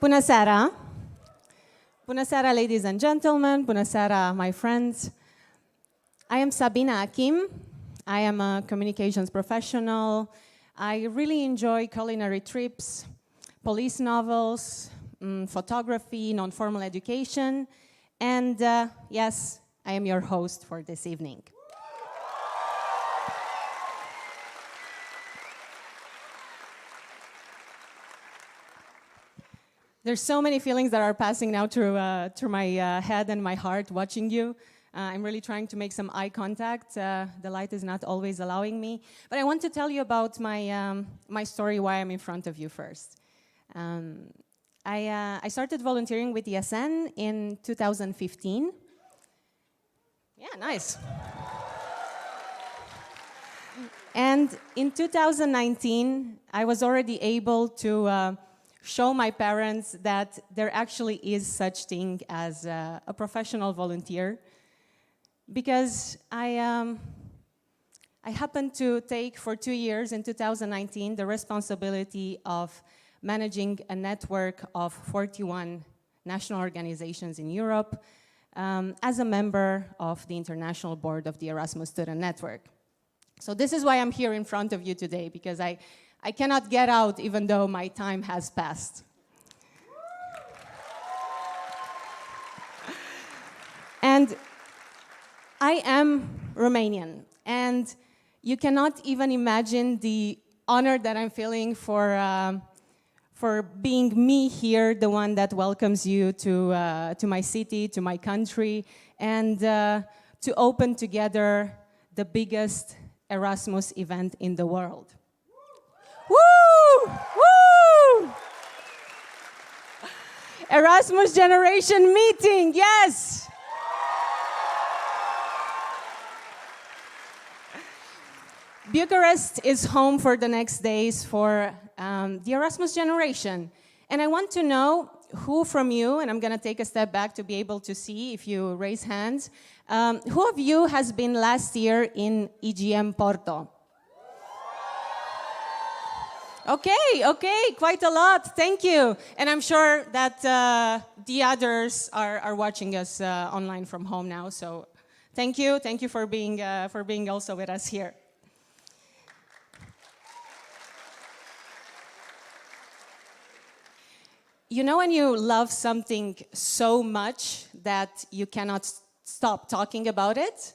Bună seara! Bună seara, ladies and gentlemen. Bună seara, my friends. I am Sabina Achim. I am a communications professional. I really enjoy culinary trips, police novels, photography, non-formal education, and yes, I am your host for this evening. There's so many feelings that are passing now through my head and my heart watching you. I'm really trying to make some eye contact. The light is not always allowing me. But I want to tell you about my story, why I'm in front of you first. I started volunteering with ESN in 2015. Yeah, nice. And in 2019, I was already able to show my parents that there actually is such thing as a professional volunteer, because I happened to take for 2 years in 2019 the responsibility of managing a network of 41 national organizations in Europe as a member of the International Board of the Erasmus Student Network. So this is why I'm here in front of you today, because I cannot get out even though my time has passed. And I am Romanian, and you cannot even imagine the honor that I'm feeling for being me here, the one that welcomes you to my city, to my country, and to open together the biggest Erasmus event in the world. Woo! Woo! Erasmus Generation Meeting, yes! Bucharest is home for the next days for the Erasmus generation. And I want to know who from you, and I'm going to take a step back to be able to see if you raise hands, who of you has been last year in EGM Porto? Okay, quite a lot, thank you. And I'm sure that the others are watching us online from home now, so thank you for being also with us here. You know when you love something so much that you cannot stop talking about it?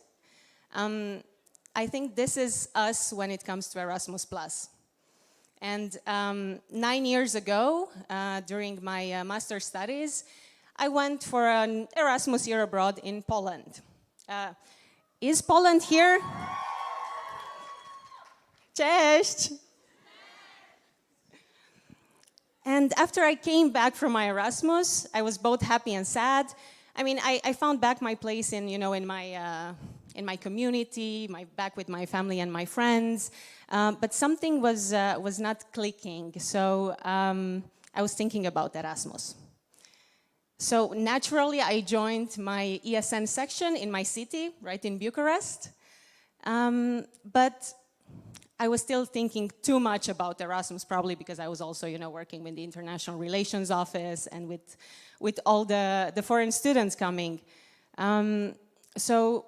I think this is us when it comes to Erasmus+. And 9 years ago, during my master's studies, I went for an Erasmus year abroad in Poland. Is Poland here? Cześć! And after I came back from my Erasmus, I was both happy and sad. I mean, I found back my place in my community, back with my family and my friends, but something was not clicking. So I was thinking about Erasmus. So naturally, I joined my ESN section in my city, right in Bucharest. But I was still thinking too much about Erasmus, probably because I was also, working with the International Relations Office and with all the foreign students coming. So,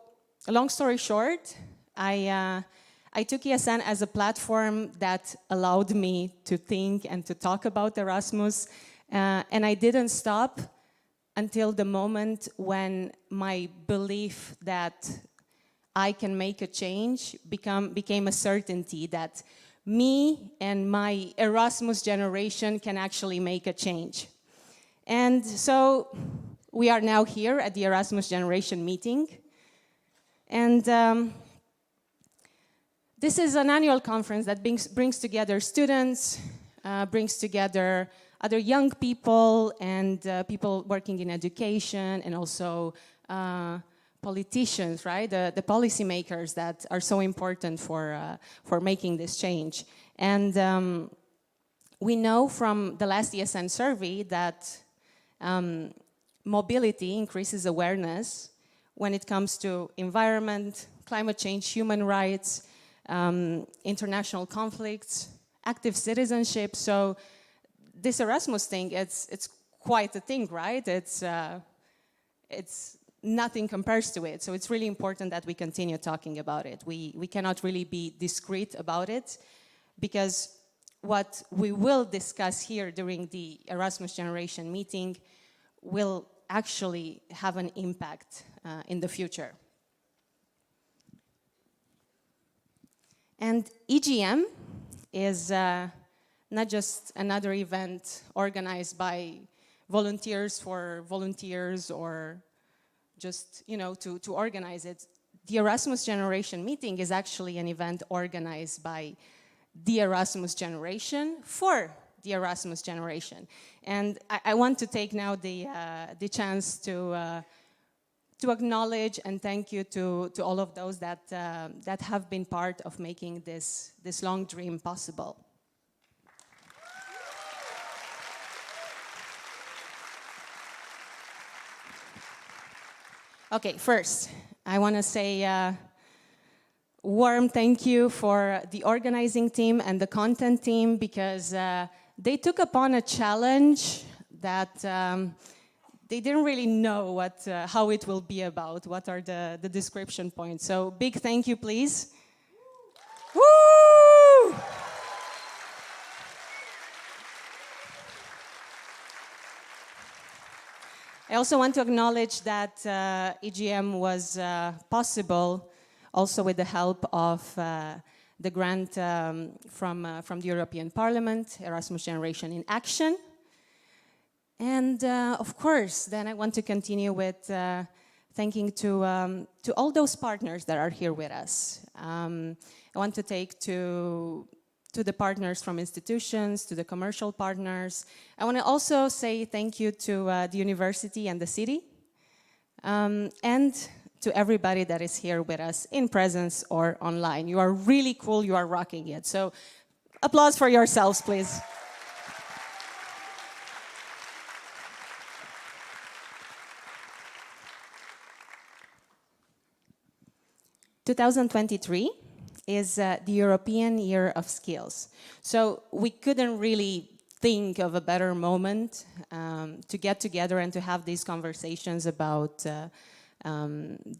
long story short, I took ESN as a platform that allowed me to think and to talk about Erasmus, and I didn't stop until the moment when my belief that I can make a change became a certainty that me and my Erasmus generation can actually make a change. And so we are now here at the Erasmus Generation Meeting. And this is an annual conference that brings together students, brings together other young people and people working in education, and also politicians, right? The policymakers that are so important for making this change. And we know from the last ESN survey that mobility increases awareness when it comes to environment, climate change, human rights, international conflicts, active citizenship. So this Erasmus thing, it's quite a thing, right? It's nothing compares to it. So it's really important that we continue talking about it. We cannot really be discreet about it, because what we will discuss here during the Erasmus Generation Meeting will actually have an impact in the future. And EGM is not just another event organized by volunteers for volunteers, or just, you know, to organize it. The Erasmus Generation Meeting is actually an event organized by the Erasmus Generation for the Erasmus Generation. And I want to take now the chance to acknowledge and thank you to all of those that have been part of making this long dream possible. Okay, first, I want to say warm thank you for the organizing team and the content team, because they took upon a challenge that they didn't really know how it will be about, what are the description points. So big thank you, please. Woo! I also want to acknowledge that EGM was possible also with the help of the grant from the European Parliament, Erasmus Generation in Action. And of course, then I want to continue with thanking to all those partners that are here with us. I want to take to the partners from institutions, to the commercial partners. I want to also say thank you to the university and the city, and to everybody that is here with us in presence or online. You are really cool, you are rocking it. So applause for yourselves, please. (2023) is the European Year of Skills. So we couldn't really think of a better moment to get together and to have these conversations about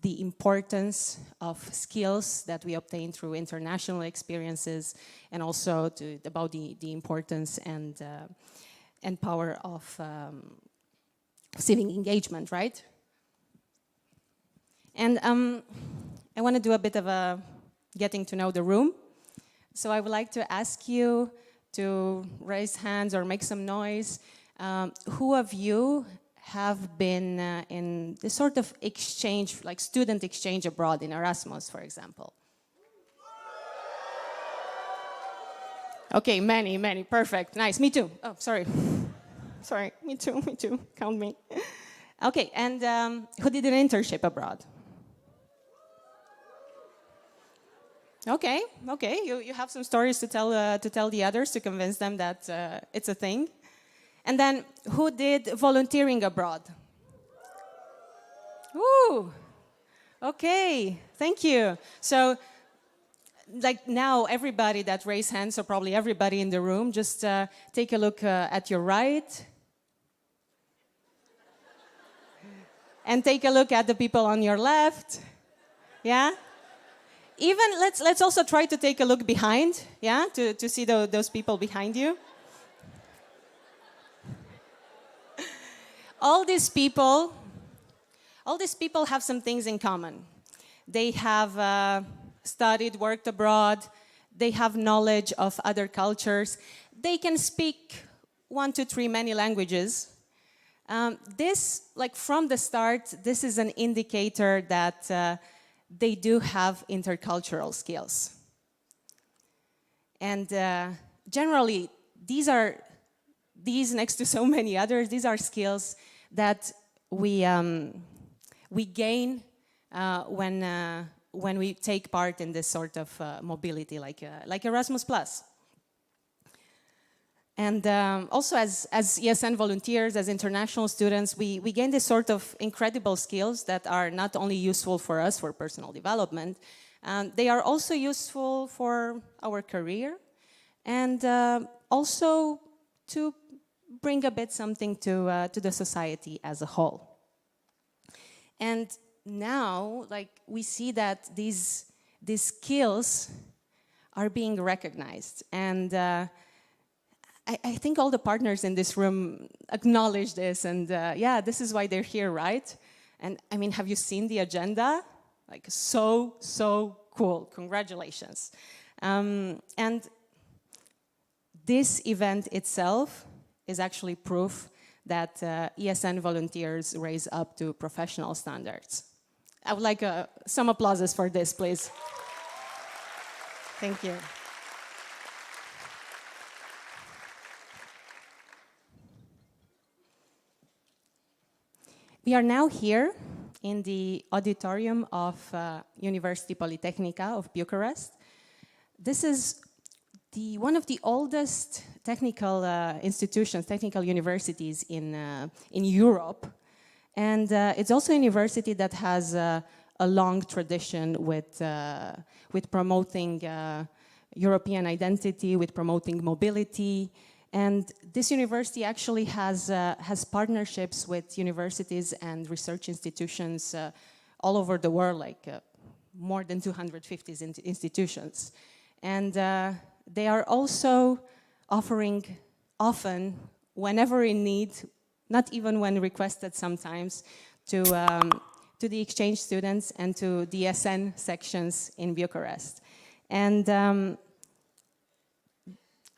the importance of skills that we obtain through international experiences, and also about the importance and power of civic engagement, right? And I want to do a bit of a getting to know the room. So I would like to ask you to raise hands or make some noise. Who of you have been in this sort of exchange, like student exchange abroad in Erasmus, for example? Okay, many, perfect, nice, me too. Oh, sorry, me too, count me. Okay, and who did an internship abroad? Okay, you have some stories to tell the others, to convince them that it's a thing. And then, who did volunteering abroad? Ooh, okay, thank you. So, like now, everybody that raised hands, so probably everybody in the room, just take a look at your right. And take a look at the people on your left. Yeah? Even, let's also try to take a look behind, yeah? To see those people behind you. All these people have some things in common. They have studied, worked abroad. They have knowledge of other cultures. They can speak 1 to 3 many languages. This, like from the start, this is an indicator that they do have intercultural skills. And generally, these next to so many others, these are skills that we gain when we take part in this sort of mobility, like Erasmus+. And also as ESN volunteers, as international students, we gain this sort of incredible skills that are not only useful for us for personal development, they are also useful for our career, and also to bring a bit something to the society as a whole. And now, like, we see that these skills are being recognized. And I think all the partners in this room acknowledge this. And yeah, this is why they're here, right? And I mean, have you seen the agenda? Like, so cool. Congratulations. And this event itself is actually proof that ESN volunteers raise up to professional standards. I would like some applauses for this, please. Thank you. We are now here in the auditorium of University Polytechnica of Bucharest. This is one of the oldest technical institutions, technical universities in Europe. And it's also a university that has a long tradition with promoting European identity, with promoting mobility. And this university actually has partnerships with universities and research institutions all over the world, like more than 250 institutions. And they are also offering often, whenever in need, not even when requested sometimes, to the exchange students and to the SN sections in Bucharest. And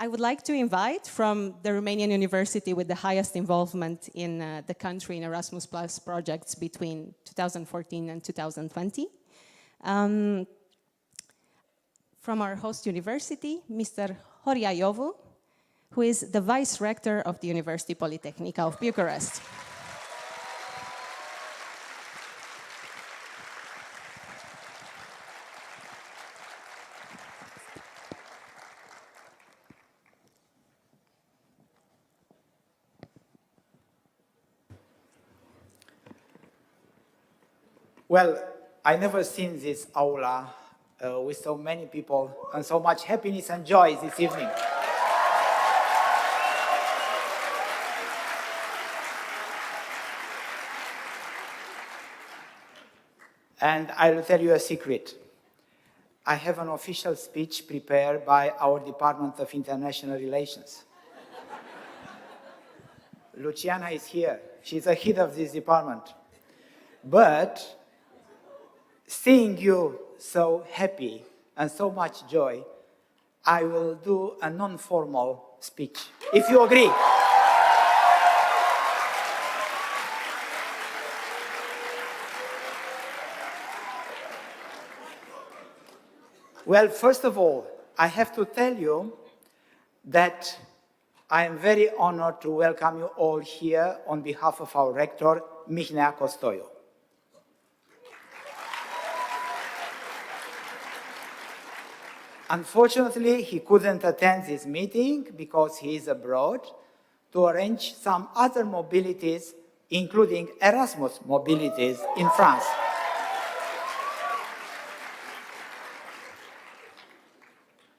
I would like to invite from the Romanian university with the highest involvement in the country in Erasmus Plus projects between 2014 and 2020. From our host university, Mr. Horia Iovu, who is the Vice Rector of the University Polytechnica of Bucharest. Well, I never seen this aula with so many people and so much happiness and joy this evening. And I will tell you a secret. I have an official speech prepared by our Department of International Relations. Luciana is here. She's the head of this department. But seeing you so happy and so much joy, I will do a non-formal speech, if you agree. Well, first of all, I have to tell you that I am very honored to welcome you all here on behalf of our rector, Mihnea Costoiu. Unfortunately, he couldn't attend this meeting because he is abroad to arrange some other mobilities, including Erasmus mobilities in France.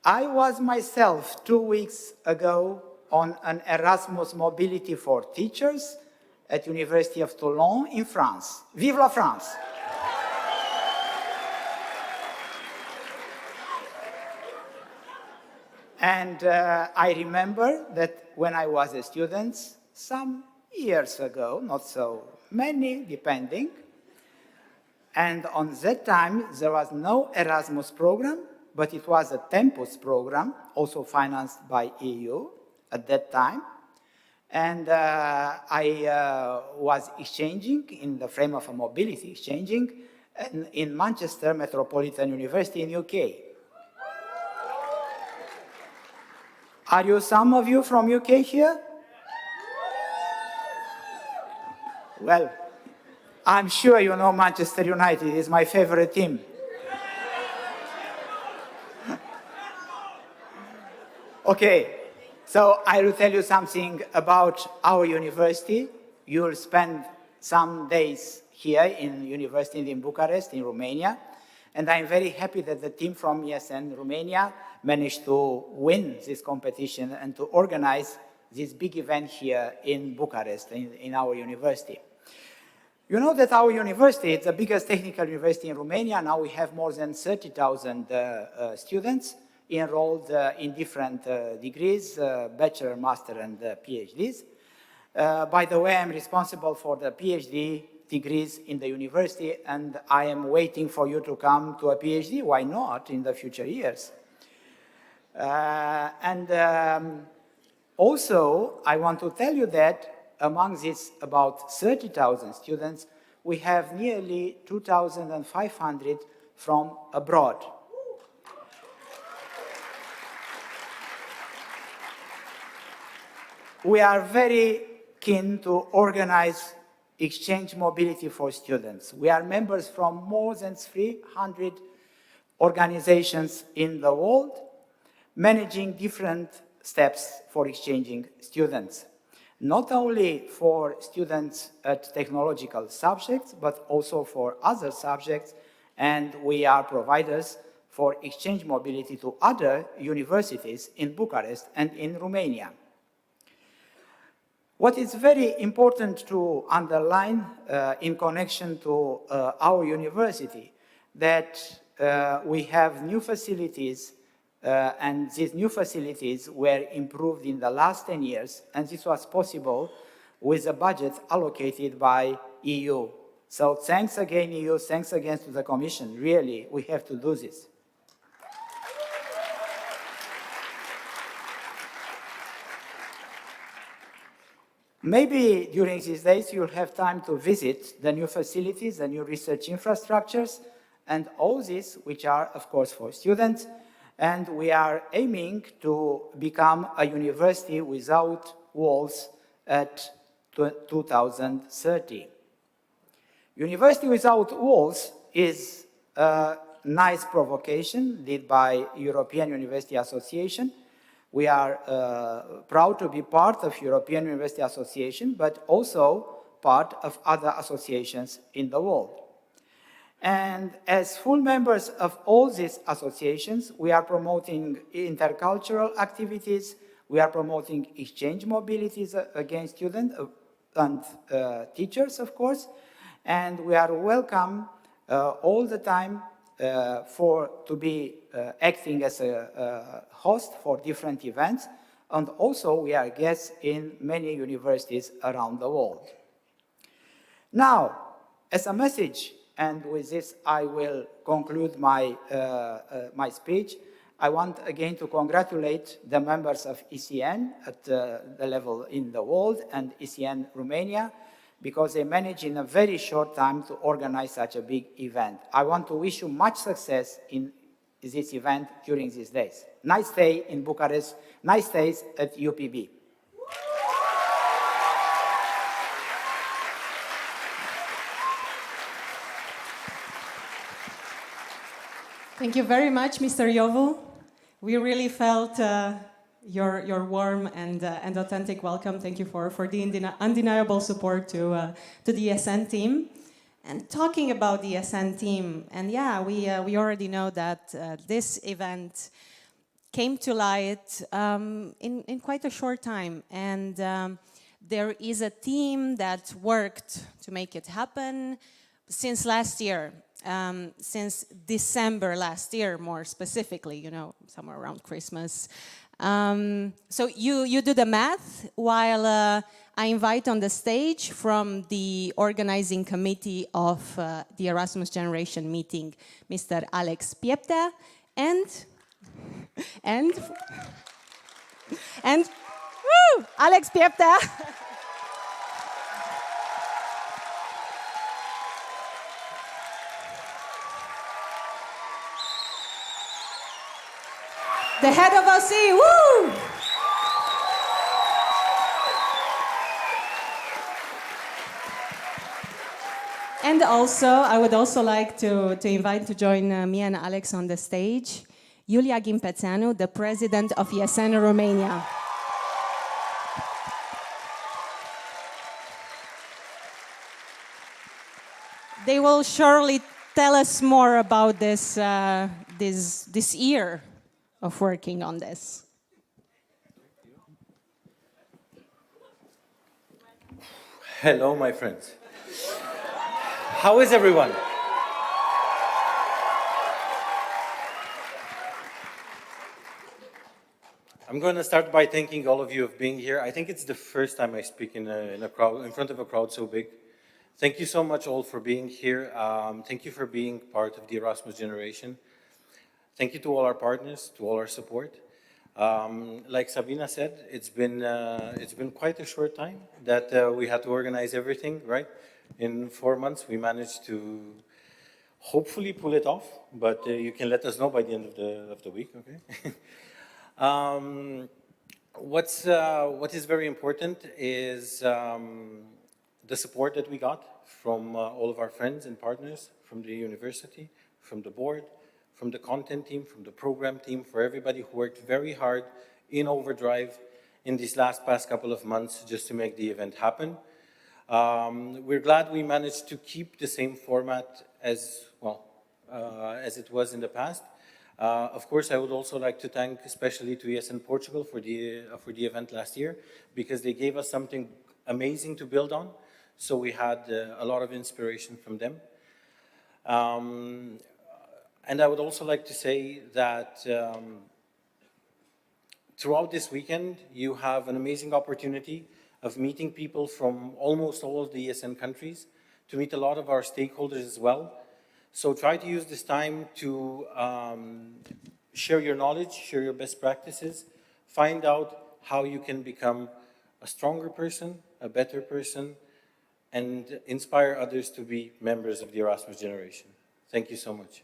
I was myself 2 weeks ago on an Erasmus mobility for teachers at University of Toulon in France. Vive la France! And I remember that when I was a student, some years ago, not so many, depending, and on that time there was no Erasmus program, but it was a Tempus program, also financed by EU at that time. And I was exchanging in the frame of a mobility exchanging in Manchester Metropolitan University in UK. Are you some of you from UK here? Well, I'm sure you know Manchester United is my favorite team. Okay, so I will tell you something about our university. You will spend some days here in university in Bucharest, in Romania. And I'm very happy that the team from ESN Romania managed to win this competition and to organize this big event here in Bucharest, in our university. You know that our university is the biggest technical university in Romania. Now we have more than 30,000 students enrolled in different degrees, bachelor, master, and PhDs. By the way, I'm responsible for the PhD degrees in the university, and I am waiting for you to come to a PhD. Why not in the future years? Also, I want to tell you that among these about 30,000 students, we have nearly 2,500 from abroad. We are very keen to organize exchange mobility for students. We are members from more than 300 organizations in the world, managing different steps for exchanging students. Not only for students at technological subjects, but also for other subjects, and we are providers for exchange mobility to other universities in Bucharest and in Romania. What is very important to underline in connection to our university, that we have new facilities, and these new facilities were improved in the last 10 years, and this was possible with a budget allocated by EU. So thanks again, EU, thanks again to the Commission. Really, we have to do this. Maybe during these days you'll have time to visit the new facilities, the new research infrastructures, and all this, which are, of course, for students. And we are aiming to become a university without walls at 2030. University without walls is a nice provocation led by European University Association. We are proud to be part of European University Association, but also part of other associations in the world. And as full members of all these associations, we are promoting intercultural activities, we are promoting exchange mobilities against students and teachers, of course, and we are welcome all the time to be acting as a host for different events, and also we are guests in many universities around the world. Now, as a message, and with this I will conclude my, my speech, I want again to congratulate the members of ECN at the level in the world and ECN Romania, because they managed in a very short time to organize such a big event. I want to wish you much success in this event during these days. Nice day in Bucharest, nice days at UPB. Thank you very much, Mr. Jovu. We really felt your warm and authentic welcome. Thank you for the undeniable support to the SN team. And talking about the SN team, and yeah, we already know that this event came to light in quite a short time, and there is a team that worked to make it happen since last year. Since December last year, more specifically, you know, somewhere around Christmas. So you do the math while I invite on the stage from the organizing committee of the Erasmus Generation Meeting, Mr. Alex Pieptea, and woo, Alex Pieptea. The head of OC, woo! And also, I would also like to invite to join me and Alex on the stage, Iulia Ghimpețeanu, the president of ESN Romania. They will surely tell us more about this, this year of working on this. Hello, my friends. How is everyone? I'm going to start by thanking all of you for being here. I think it's the first time I speak in a crowd, in front of a crowd so big. Thank you so much all for being here. Thank you for being part of the Erasmus generation. Thank you to all our partners, to all our support. Like Sabina said, it's been quite a short time that we had to organize everything, right? In 4 months, we managed to hopefully pull it off, but you can let us know by the end of the week, okay? What is very important is the support that we got from all of our friends and partners, from the university, from the board, from the content team, from the program team, for everybody who worked very hard in overdrive in these past couple of months just to make the event happen. We're glad we managed to keep the same format as, well, as it was in the past. Of course, I would also like to thank especially to ESN Portugal for the event last year, because they gave us something amazing to build on. So we had a lot of inspiration from them. And I would also like to say that throughout this weekend, you have an amazing opportunity of meeting people from almost all of the ESN countries, to meet a lot of our stakeholders as well. So try to use this time to share your knowledge, share your best practices, find out how you can become a stronger person, a better person, and inspire others to be members of the Erasmus generation. Thank you so much.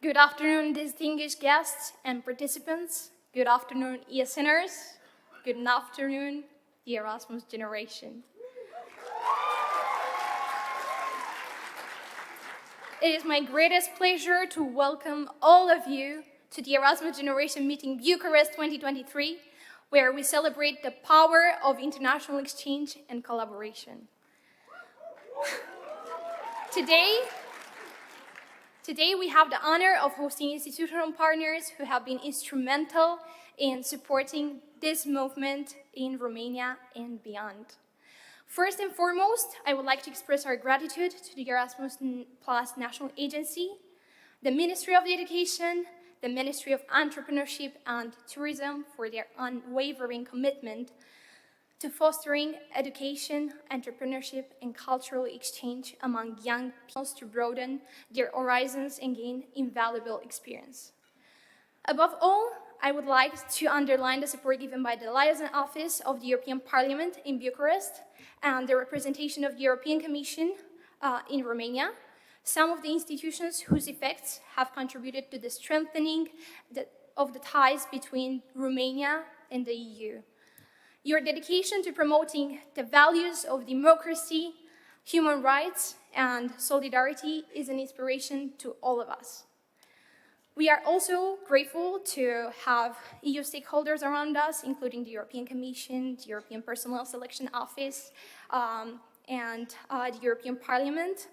Good afternoon, distinguished guests and participants. Good afternoon, ESNers. Good afternoon, the Erasmus generation. It is my greatest pleasure to welcome all of you to the Erasmus Generation Meeting Bucharest 2023, where we celebrate the power of international exchange and collaboration. Today, we have the honor of hosting institutional partners who have been instrumental in supporting this movement in Romania and beyond. First and foremost, I would like to express our gratitude to the Erasmus Plus National Agency, the Ministry of Education, the Ministry of Entrepreneurship and Tourism for their unwavering commitment to fostering education, entrepreneurship, and cultural exchange among young people to broaden their horizons and gain invaluable experience. Above all, I would like to underline the support given by the Liaison Office of the European Parliament in Bucharest and the representation of the European Commission in Romania, some of the institutions whose effects have contributed to the strengthening of the ties between Romania and the EU. Your dedication to promoting the values of democracy, human rights, and solidarity is an inspiration to all of us. We are also grateful to have EU stakeholders around us, including the European Commission, the European Personnel Selection Office, and the European Parliament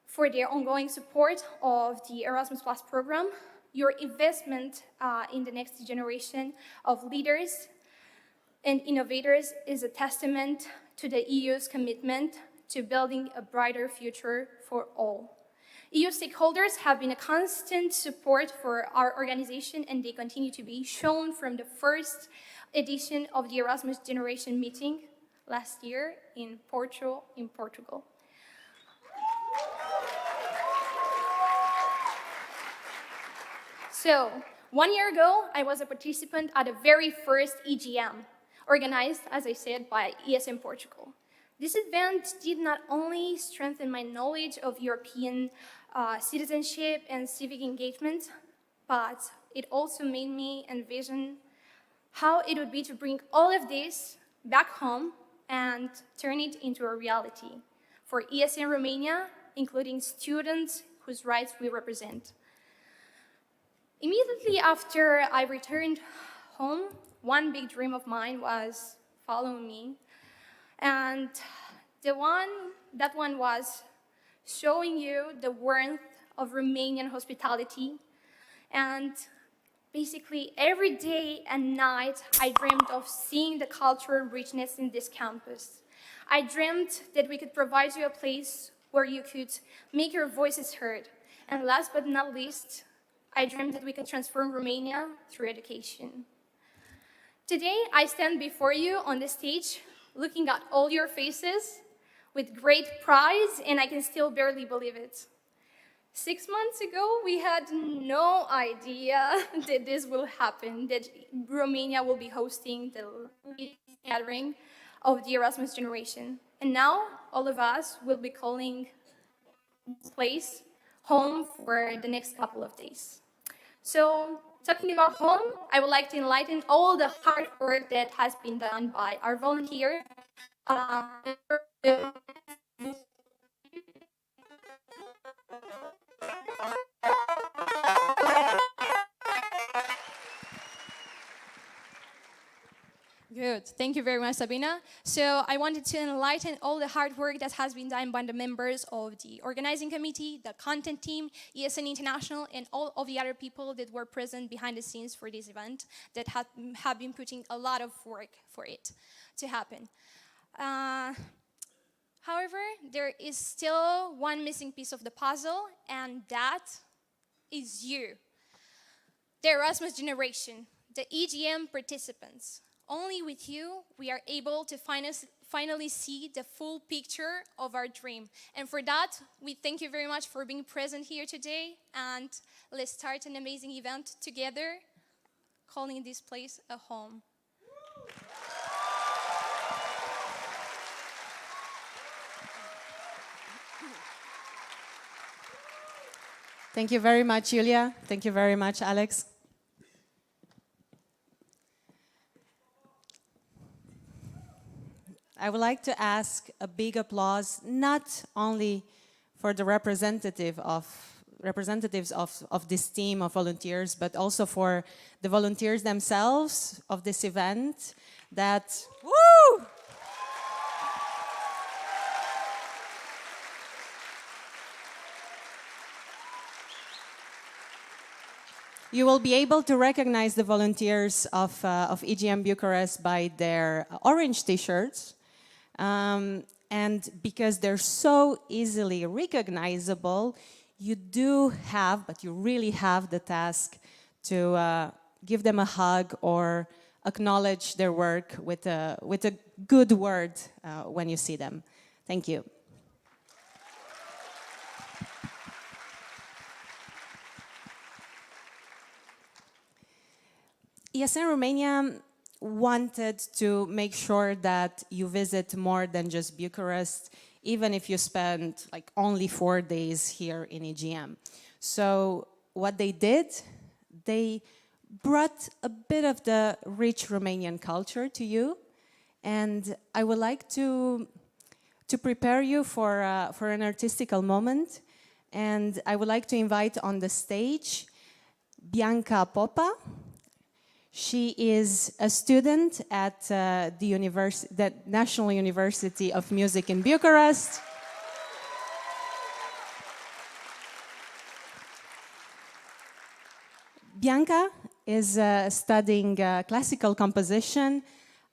for their ongoing support of the Erasmus Plus program. Your investment in the next generation of leaders and innovators is a testament to the EU's commitment to building a brighter future for all. EU stakeholders have been a constant support for our organization, and they continue to be shown from the first edition of the Erasmus Generation Meeting last year in Portugal. So, 1 year ago, I was a participant at the very first EGM, organized, as I said, by ESN Portugal. This event did not only strengthen my knowledge of European citizenship and civic engagement, but it also made me envision how it would be to bring all of this back home and turn it into a reality for ESN Romania, including students whose rights we represent. Immediately after I returned home, one big dream of mine was following me, and that one was showing you the warmth of Romanian hospitality. And basically, every day and night, I dreamed of seeing the cultural richness in this campus. I dreamed that we could provide you a place where you could make your voices heard. And last but not least, I dreamed that we could transform Romania through education. Today, I stand before you on the stage, looking at all your faces with great pride, and I can still barely believe it. 6 months ago, we had no idea that this will happen, that Romania will be hosting the gathering of the Erasmus Generation. And now, all of us will be calling this place home for the next couple of days. So, talking about home, I would like to enlighten all the hard work that has been done by our volunteers. Good. Thank you very much, Sabina. So I wanted to enlighten all the hard work that has been done by the members of the organizing committee, the content team, ESN International, and all of the other people that were present behind the scenes for this event that have been putting a lot of work for it to happen. However, there is still one missing piece of the puzzle, and that is you. The Erasmus Generation, the EGM participants. Only with you, we are able to finally see the full picture of our dream. And for that, we thank you very much for being present here today. And let's start an amazing event together, calling this place a home. Thank you very much, Julia. Thank you very much, Alex. I would like to ask a big applause, not only for the representatives of this team of volunteers, but also for the volunteers themselves of this event that, woo! You will be able to recognize the volunteers of EGM Bucharest by their orange t-shirts. And because they're so easily recognizable, you do have, but you really have the task to give them a hug or acknowledge their work with a good word when you see them. Thank you. ESN Romania wanted to make sure that you visit more than just Bucharest, even if you spend like only 4 days here in EGM. So what they did, they brought a bit of the rich Romanian culture to you, and I would like to prepare you for an artistical moment, and I would like to invite on the stage Bianca Popa. She is a student at the National University of Music in Bucharest. Bianca is studying classical composition.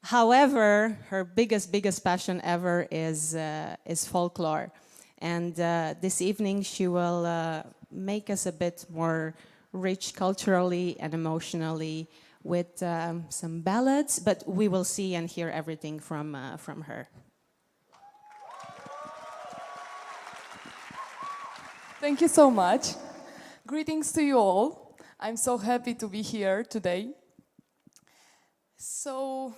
However, her biggest passion ever is folklore. And this evening she will make us a bit more rich culturally and emotionally with some ballads, but we will see and hear everything from her. Thank you so much. Greetings to you all. I'm so happy to be here today. So,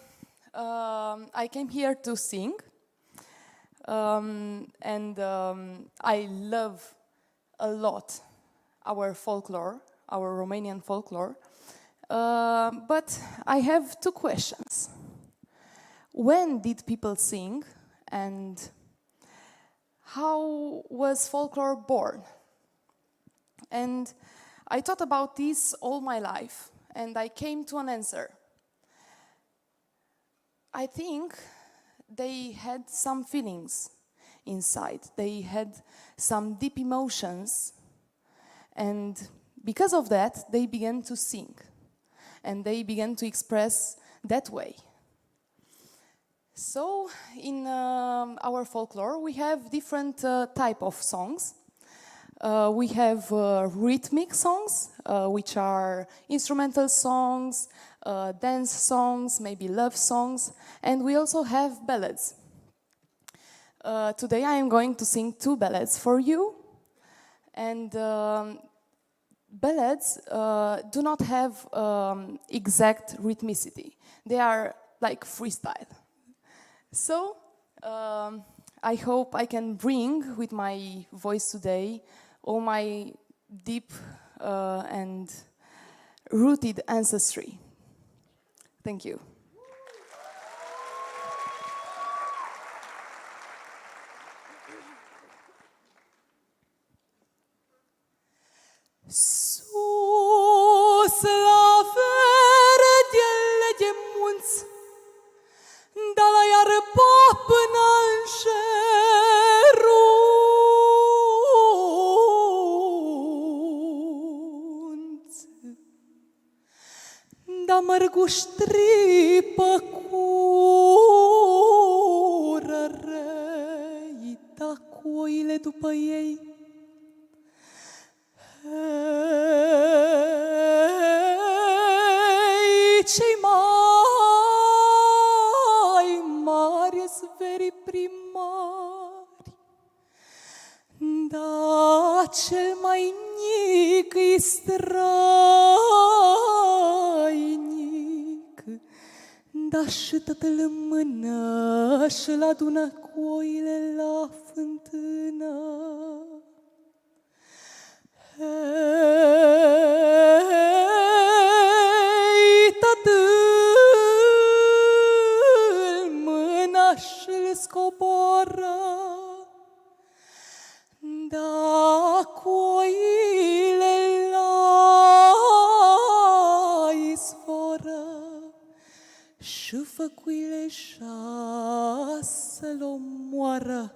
I came here to sing, and I love a lot our folklore, our Romanian folklore. But I have 2 questions. When did people sing, and how was folklore born? And I thought about this all my life, and I came to an answer. I think they had some feelings inside. They had some deep emotions And because of that, they began to sing. And they began to express that way. So, in our folklore, we have different type of songs. We have rhythmic songs, which are instrumental songs, dance songs, maybe love songs, and we also have ballads. Today I am going to sing 2 ballads for you, and ballads do not have exact rhythmicity. They are like freestyle. So, I hope I can bring with my voice today all my deep and rooted ancestry. Thank you. Sus la verdele de munți, da la iarba până în șerunț, da mărguștri păcurărei, da cu oile după ei. Cei mai mari zveri primari, da cel mai mic-i strainic, da și tatăl în mână și-l adună cu oile la fântână. Tatăl mâna și-l scoboară, da cu oile la izvoră și făcuile să-l omoară.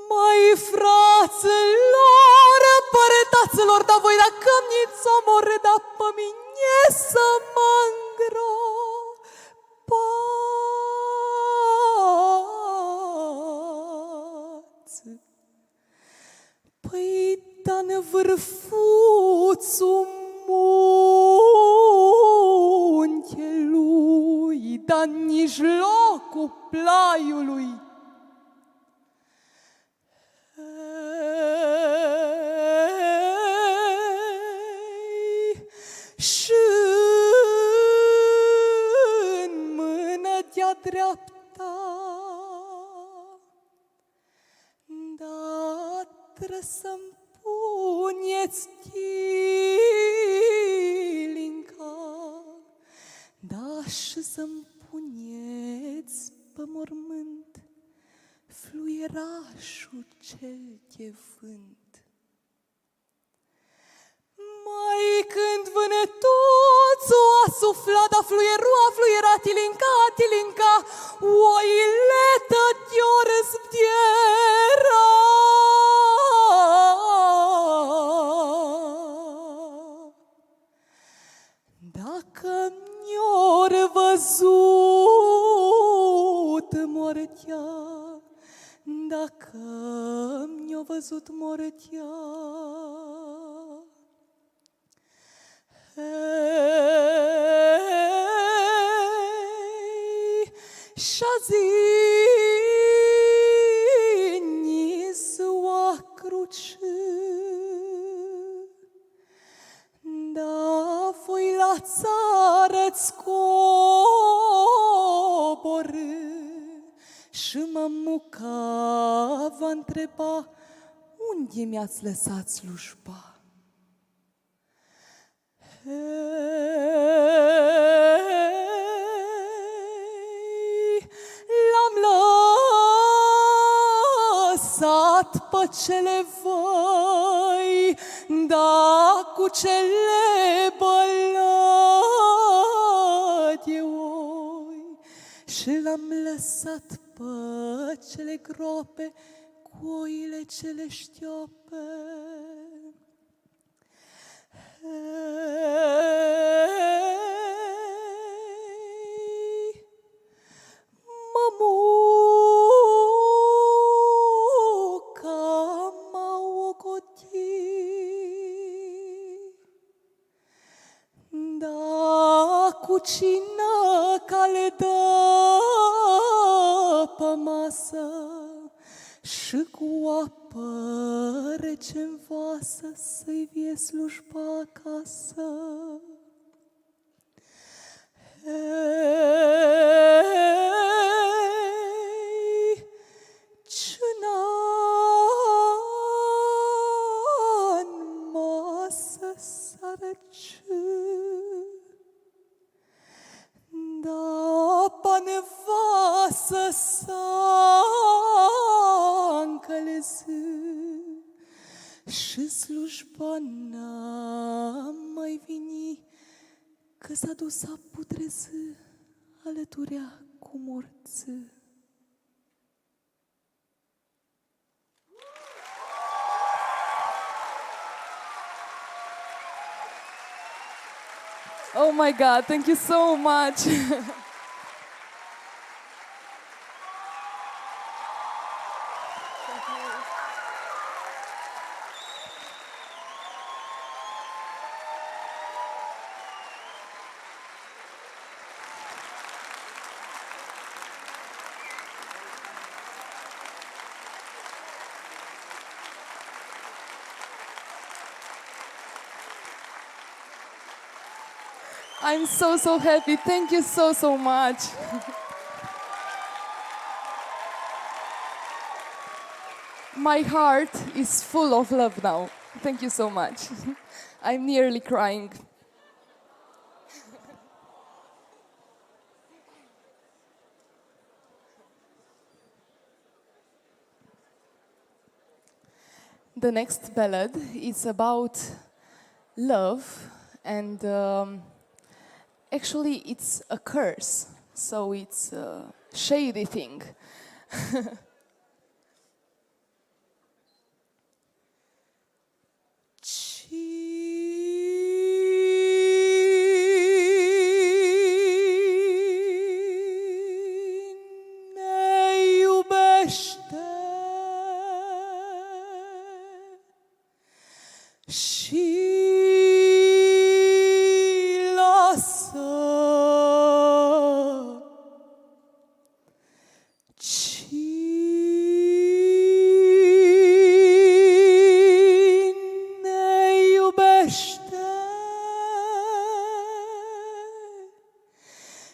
Mai fraților, părătaților, da voi la cămniți omor, da pe mine să mă îngropați. Păi, da-n vârfuțul muntelui, da-n mijlocul plaiului, și-n mână de-a dreapta, da trebuie să-mi puneți tilinca, da și să-mi puneți pe mormânt fluierașul cel de vânt. Mai când vânătuțul a suflat, a fluiera tilinca, tilinca, oile tăti-o răzbdiera. Dacă mi-or văzut mortea, dacă mi-o văzut mortea, hei, și-a zis oa cruce, da voi la țară-ți coborâ, și mămuca va întreba, unde mi-ați lăsat slujba? Hei, l-am lăsat pe cele văi, da cu cele bălădi de oi, și l-am lăsat pe cele grope cu oile cele știope. Hei, mămuca m-a ocotit, da cu cină care dă pe masă și cu apă rece-n vasă să-i vie slujba acasă. Hei, cina-n masă sărăciu, da pa nevasă s-a încălezit și slujba n-a mai veni, că s-a dus a putreză alăturea cu morță. Oh my God, thank you so much. I'm so happy. Thank you so much. My heart is full of love now. Thank you so much. I'm nearly crying. The next ballad is about love, and actually it's a curse, so it's a shady thing. Cine iubește și lasă, cine iubește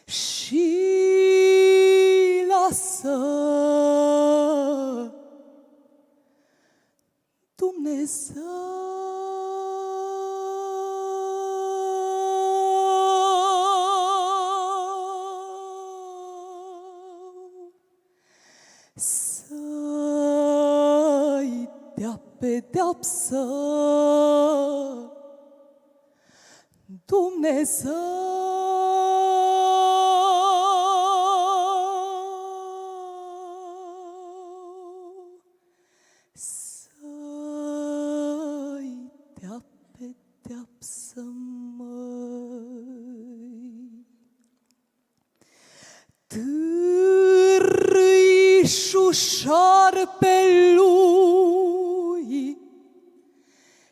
și lasă, Dumnezeu să-i dea pedeapsă. Dumnezeu să-i dea pedeapsă, măi. Târâișul șarpelui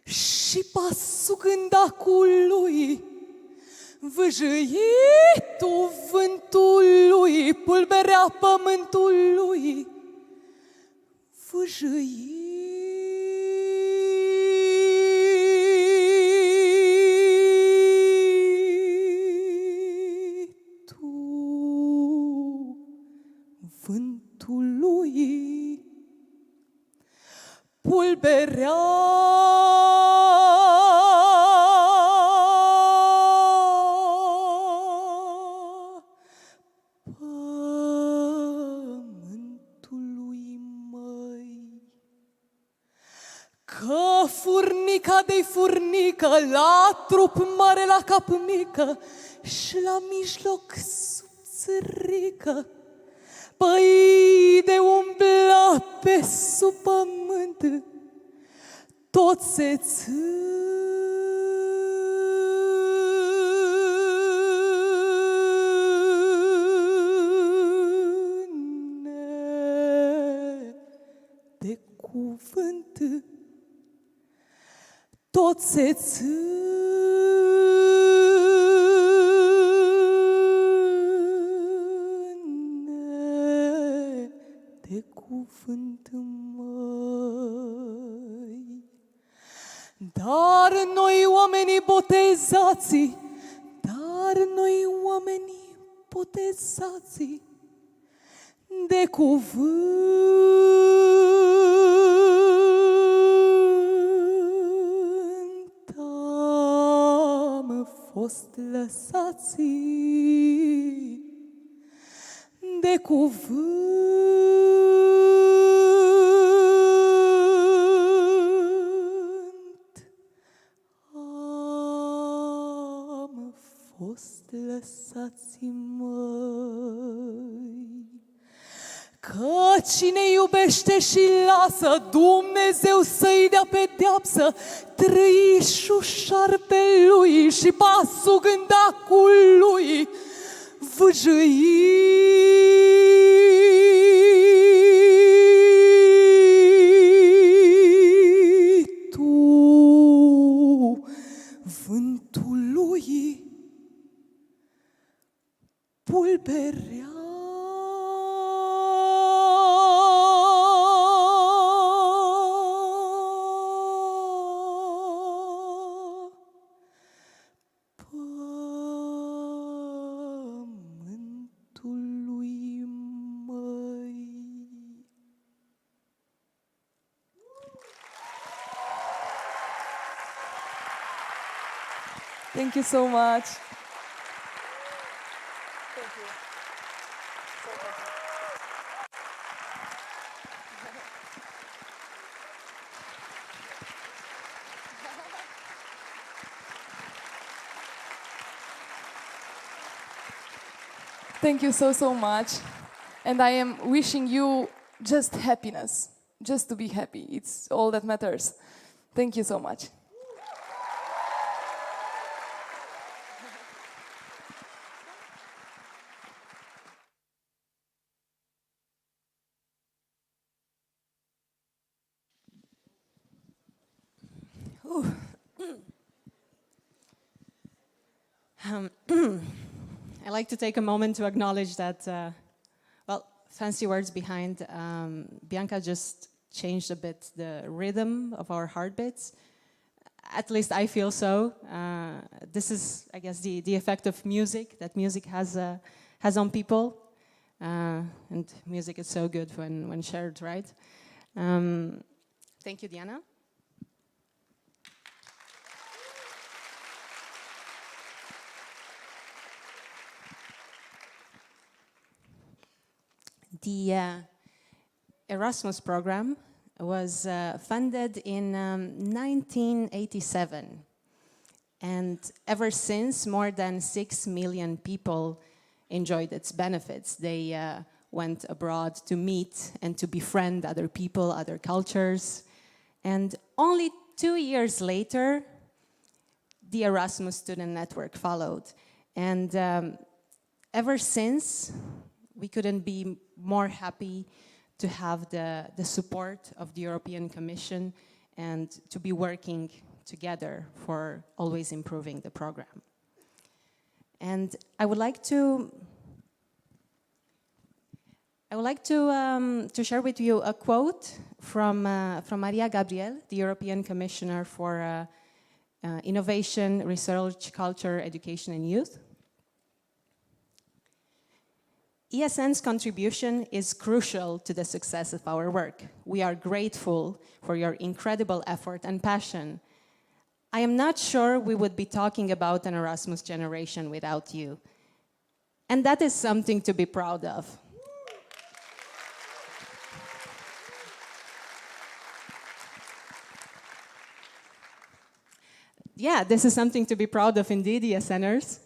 și pasul gândacului, vâjâitul vântului, pulberea pământului, vâjâitul vântului, pulberea pământului, măi. Că furnica de-i furnică, la trup mare, la cap mică și la mijloc subțărică, Păi de umbla pe sub pământ, tot se ține de cuvânt, tot se ține de cuvânt, măi. Dar noi oamenii botezați, dar noi oamenii botezați de cuvânt am fost lăsați, de cuvânt am fost lăsați, măi. Că cine iubește și lasă, Dumnezeu să-i dea pedeapsă, trăișul-șarpelui și pasul gândacului vâjâitul vântului pulberea. Pământului, măi. Thank you so much. Thank you. So much. Thank you so much. And I am wishing you just happiness, just to be happy. It's all that matters. Thank you so much. I like to take a moment to acknowledge that, well, fancy words behind, Bianca just changed a bit the rhythm of our heartbeats. At least I feel so. This is, I guess, the effect of music, that music has on people. And music is so good when shared, right? Thank you, Diana. The Erasmus program was funded in 1987. And ever since, more than 6 million people enjoyed its benefits. They went abroad to meet and to befriend other people, other cultures. And only 2 years later, the Erasmus Student Network followed. And ever since, we couldn't be more happy to have the support of the European Commission and to be working together for always improving the program. And I would like to share with you a quote from Maria Gabriel, the European Commissioner for Innovation, Research, Culture, Education and Youth. ESN's contribution is crucial to the success of our work. We are grateful for your incredible effort and passion. I am not sure we would be talking about an Erasmus generation without you. And that is something to be proud of. Yeah, this is something to be proud of indeed, ESNers.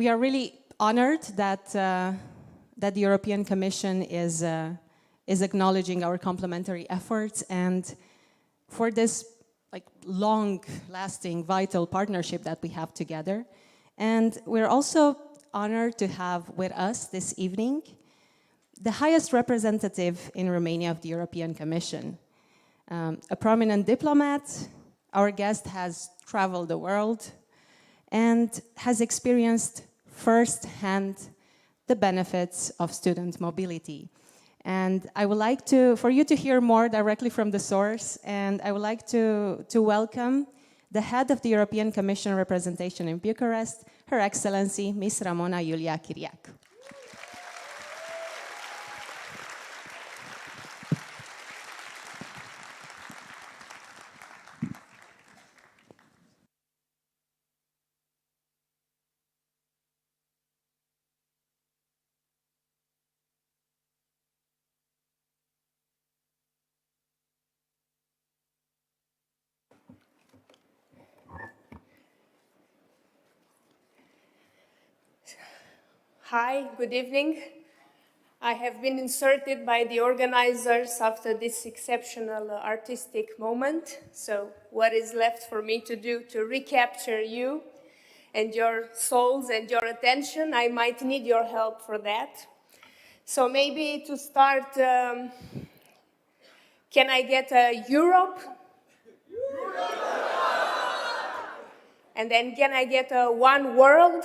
we are really honored that, that the European Commission is acknowledging our complementary efforts, and for this like long-lasting, vital partnership that we have together. And we're also honored to have with us this evening the highest representative in Romania of the European Commission, a prominent diplomat. Our guest has traveled the world and has experienced firsthand the benefits of student mobility. And I would like for you to hear more directly from the source, and I would like to welcome the head of the European Commission representation in Bucharest, Her Excellency, Ms. Ramona Iulia Chiriac. Hi, good evening. I have been inserted by the organizers after this exceptional artistic moment. So what is left for me to do to recapture you and your souls and your attention? I might need your help for that. So maybe to start, can I get a Europe? And then can I get a one world?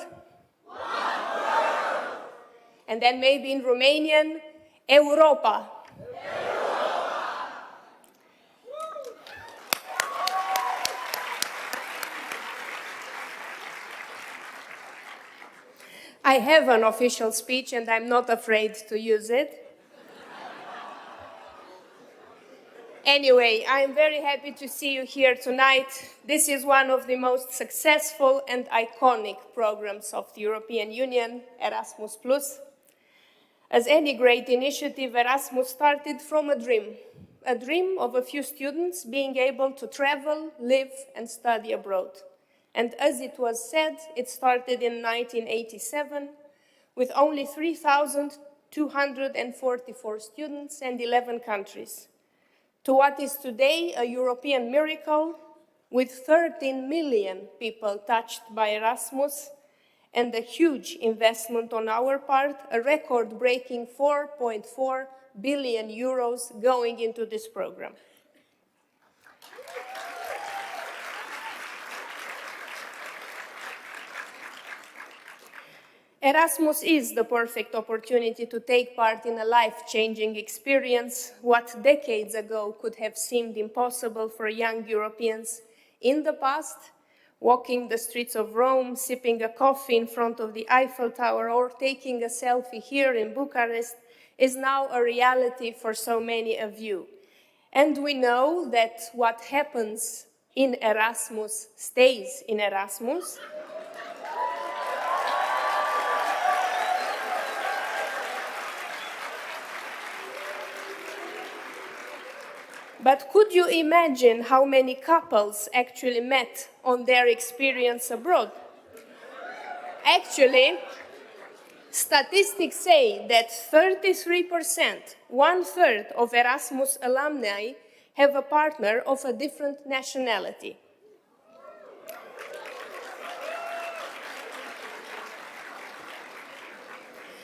And then maybe in Romanian, Europa. I have an official speech and I'm not afraid to use it. Anyway, I'm very happy to see you here tonight. This is one of the most successful and iconic programs of the European Union, Erasmus+. As any great initiative, Erasmus started from a dream of a few students being able to travel, live, and study abroad. And as it was said, it started in 1987 with only 3,244 students and 11 countries, to what is today a European miracle with 13 million people touched by Erasmus and a huge investment on our part, a record-breaking 4.4 billion euros going into this program. Erasmus is the perfect opportunity to take part in a life-changing experience, what decades ago could have seemed impossible for young Europeans in the past. Walking the streets of Rome, sipping a coffee in front of the Eiffel Tower, or taking a selfie here in Bucharest is now a reality for so many of you. And we know that what happens in Erasmus stays in Erasmus. But could you imagine how many couples actually met on their experience abroad? Actually, statistics say that 33%, one-third of Erasmus alumni have a partner of a different nationality.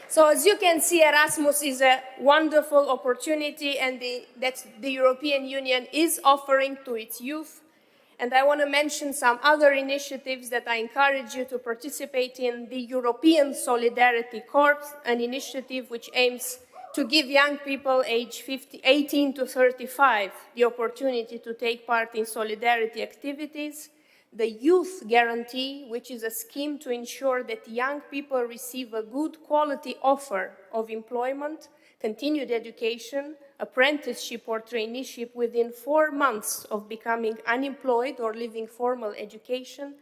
So as you can see, Erasmus is a wonderful opportunity that the European Union is offering to its youth. And I want to mention some other initiatives that I encourage you to participate in. The European Solidarity Corps, an initiative which aims to give young people aged 18 to 35 the opportunity to take part in solidarity activities. The Youth Guarantee, which is a scheme to ensure that young people receive a good quality offer of employment, continued education, apprenticeship or traineeship within 4 months of becoming unemployed or leaving formal education.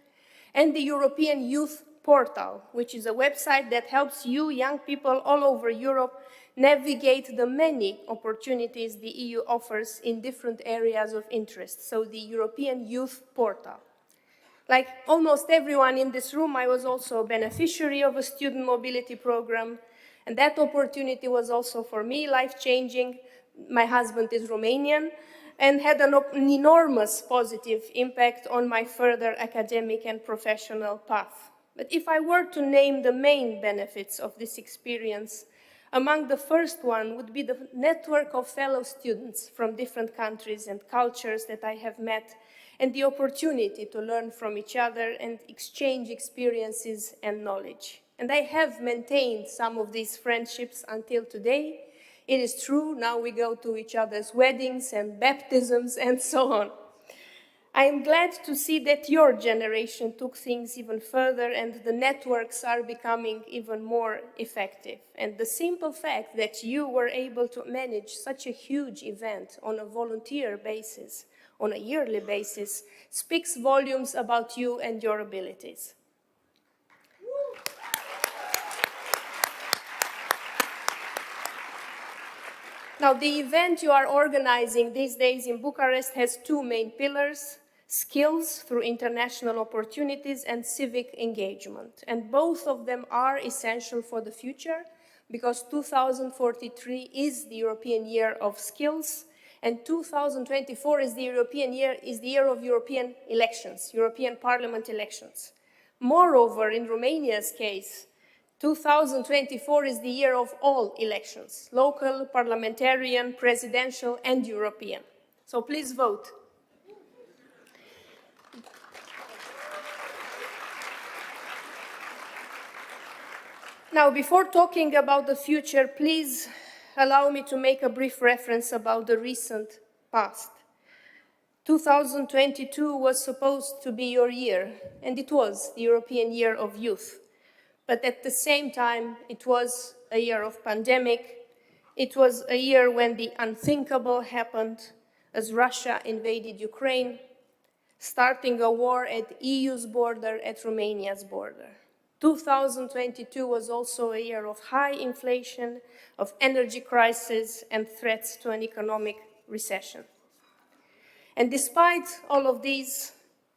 And the European Youth Portal, which is a website that helps you, young people all over Europe, navigate the many opportunities the EU offers in different areas of interest. So the European Youth Portal. Like almost everyone in this room, I was also a beneficiary of a student mobility program, and that opportunity was also for me life-changing. My husband is Romanian, and had an enormous positive impact on my further academic and professional path. But if I were to name the main benefits of this experience, among the first one would be the network of fellow students from different countries and cultures that I have met, and the opportunity to learn from each other and exchange experiences and knowledge. And I have maintained some of these friendships until today. It is true, now we go to each other's weddings and baptisms and so on. I am glad to see that your generation took things even further and the networks are becoming even more effective. And the simple fact that you were able to manage such a huge event on a volunteer basis, on a yearly basis, speaks volumes about you and your abilities. Now, the event you are organizing these days in Bucharest has two main pillars: skills through international opportunities and civic engagement. And both of them are essential for the future, because 2043 is the European Year of Skills, and 2024 is the year of European elections, European Parliament elections. Moreover, in Romania's case, 2024 is the year of all elections, local, parliamentarian, presidential, and European. So please vote. Now, before talking about the future, please allow me to make a brief reference about the recent past. 2022 was supposed to be your year, and it was the European Year of Youth. But at the same time, it was a year of pandemic. It was a year when the unthinkable happened as Russia invaded Ukraine, starting a war at EU's border, at Romania's border. 2022 was also a year of high inflation, of energy crisis, and threats to an economic recession. And despite all of these,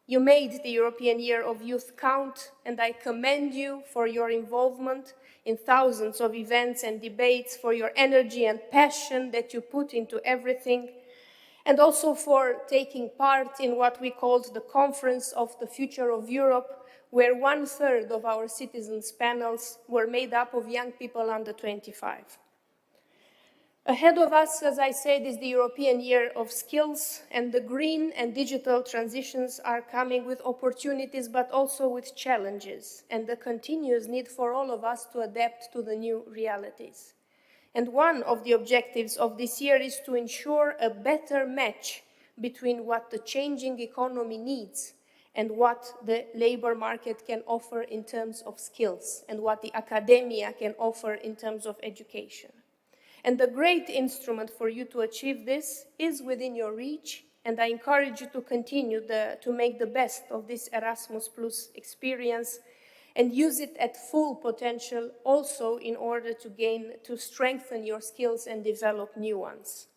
you made the European Year of Youth count, and I commend you for your involvement in thousands of events and debates, for your energy and passion that you put into everything, and also for taking part in what we called the Conference of the Future of Europe, where 1/3 of our citizens' panels were made up of young people under 25. Ahead of us, as I said, is the European Year of Skills, and the green and digital transitions are coming with opportunities, but also with challenges, and the continuous need for all of us to adapt to the new realities. And one of the objectives of this year is to ensure a better match between what the changing economy needs and what the labor market can offer in terms of skills, and what the academia can offer in terms of education. And the great instrument for you to achieve this is within your reach, and I encourage you to continue to make the best of this Erasmus Plus experience and use it at full potential, also in order to strengthen your skills and develop new ones.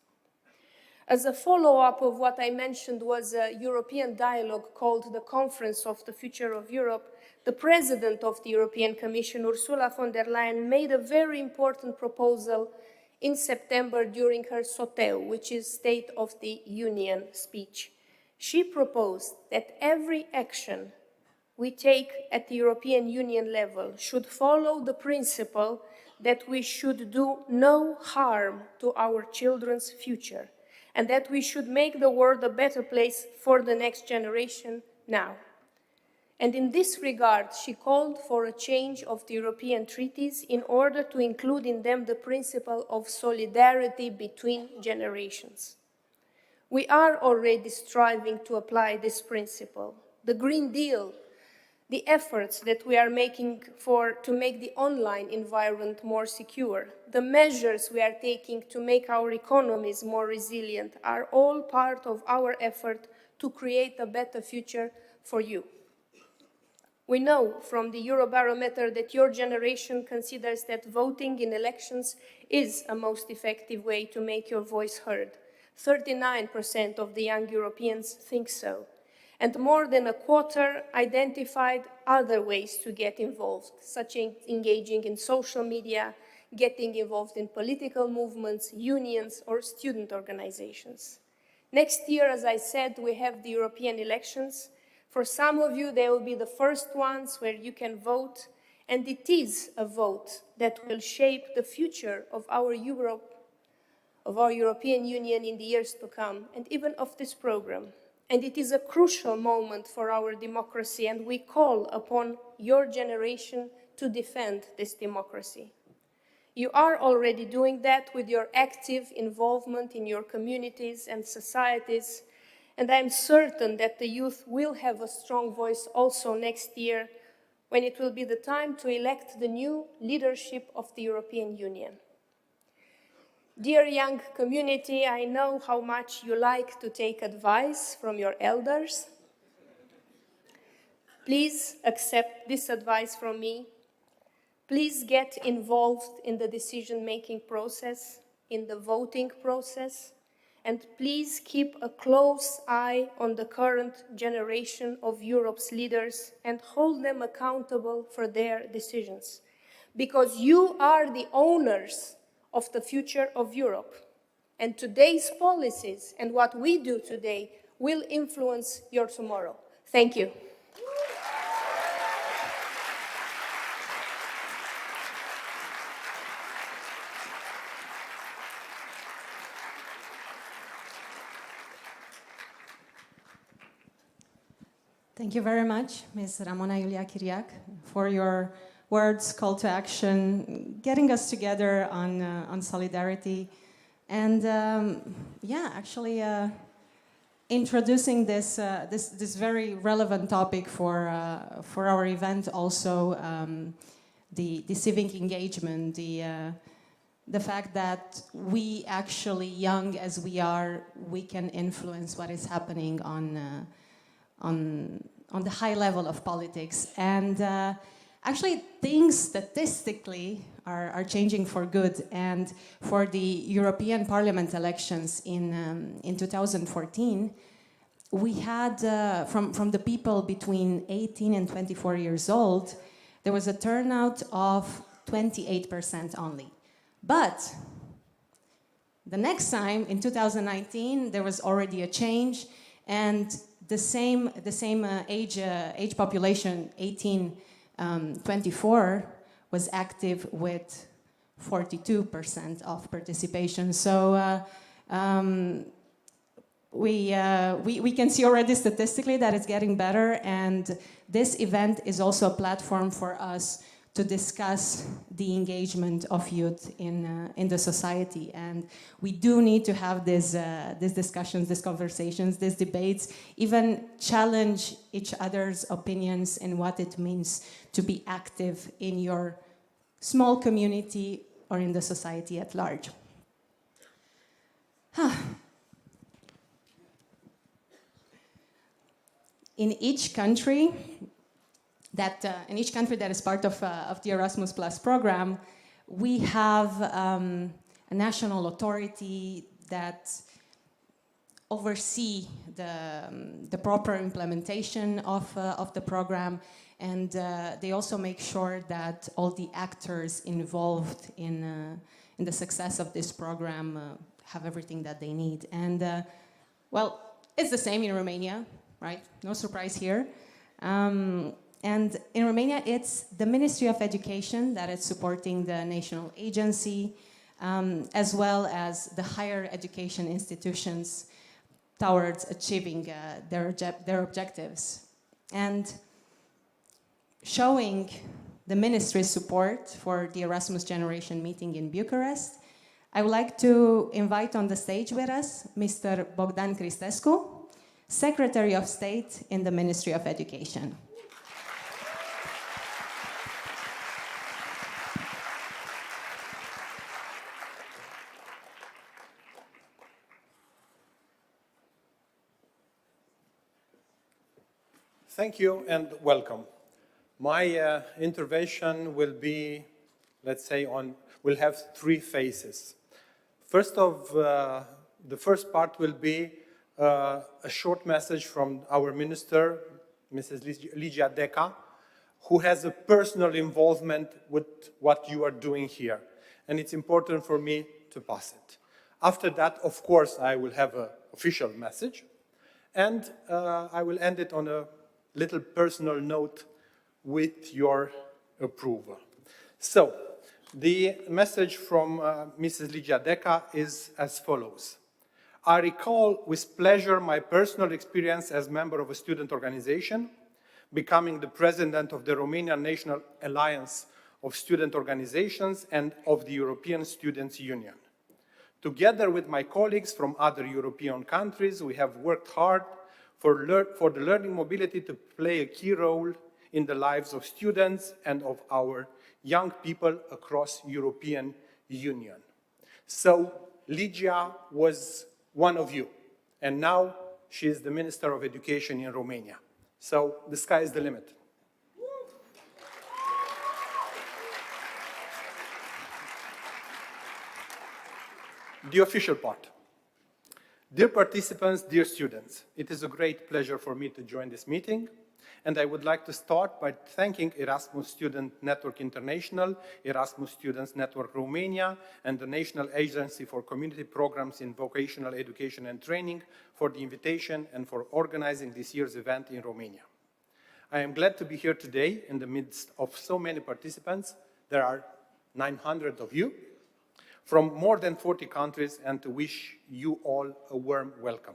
As a follow-up of what I mentioned was a European dialogue called the Conference of the Future of Europe, the President of the European Commission, Ursula von der Leyen, made a very important proposal in September during her SOTEU, which is State of the Union speech. She proposed that every action we take at the European Union level should follow the principle that we should do no harm to our children's future, and that we should make the world a better place for the next generation now. And in this regard, she called for a change of the European treaties in order to include in them the principle of solidarity between generations. We are already striving to apply this principle. The Green Deal, the efforts that we are making to make the online environment more secure, the measures we are taking to make our economies more resilient are all part of our effort to create a better future for you. We know from the Eurobarometer that your generation considers that voting in elections is a most effective way to make your voice heard. 39% of the young Europeans think so. And more than a quarter identified other ways to get involved, such as engaging in social media, getting involved in political movements, unions, or student organizations. Next year, as I said, we have the European elections. For some of you, they will be the first ones where you can vote, and it is a vote that will shape the future of our Europe, of our European Union in the years to come, and even of this program. And it is a crucial moment for our democracy, and we call upon your generation to defend this democracy. You are already doing that with your active involvement in your communities and societies, and I am certain that the youth will have a strong voice also next year, when it will be the time to elect the new leadership of the European Union. Dear young community, I know how much you like to take advice from your elders. Please accept this advice from me. Please get involved in the decision-making process, in the voting process, and please keep a close eye on the current generation of Europe's leaders and hold them accountable for their decisions. Because you are the owners of the future of Europe. And today's policies and what we do today will influence your tomorrow. Thank you. Thank you very much, Ms. Ramona Iulia Chiriac, for your words, call to action, getting us together on solidarity, and introducing this very relevant topic for our event. Also, the civic engagement, the fact that we actually, young as we are, we can influence what is happening on the high level of politics. And actually, things statistically are changing for good. And for the European Parliament elections in 2014, we had, from the people between 18 and 24 years old, there was a turnout of 28% only. But the next time, in 2019, there was already a change, and the same age population, 18-24, was active with 42% of participation. So we can see already statistically that it's getting better, and this event is also a platform for us to discuss the engagement of youth in the society. And we do need to have these discussions, these conversations, these debates, even challenge each other's opinions and what it means to be active in your small community or in the society at large. In each country that is part of the Erasmus Plus program, we have a national authority that oversee the proper implementation of the program, and they also make sure that all the actors involved in the success of this program have everything that they need. And well, it's the same in Romania, right? No surprise here. And in Romania, it's the Ministry of Education that is supporting the national agency, as well as the higher education institutions towards achieving their objectives. And showing the ministry's support for the Erasmus Generation Meeting in Bucharest, I would like to invite on the stage with us Mr. Bogdan Cristescu, Secretary of State in the Ministry of Education. Thank you and welcome. My intervention will be, let's say, will have three phases. The first part will be a short message from our minister, Mrs. Ligia Deca, who has a personal involvement with what you are doing here. And it's important for me to pass it. After that, of course, I will have an official message. And I will end it on a little personal note with your approval. So, the message from Mrs. Ligia Deca is as follows. I recall with pleasure my personal experience as member of a student organization, becoming the president of the Romanian National Alliance of Student Organizations and of the European Students' Union. Together with my colleagues from other European countries, we have worked hard for the learning mobility to play a key role in the lives of students and of our young people across European Union. So Ligia was one of you, and now she is the Minister of Education in Romania. So the sky is the limit. The official part. Dear participants, dear students, it is a great pleasure for me to join this meeting, and I would like to start by thanking Erasmus Student Network International, Erasmus Students Network Romania, and the National Agency for Community Programs in Vocational Education and Training for the invitation and for organizing this year's event in Romania. I am glad to be here today in the midst of so many participants. There are 900 of you from more than 40 countries, and to wish you all a warm welcome.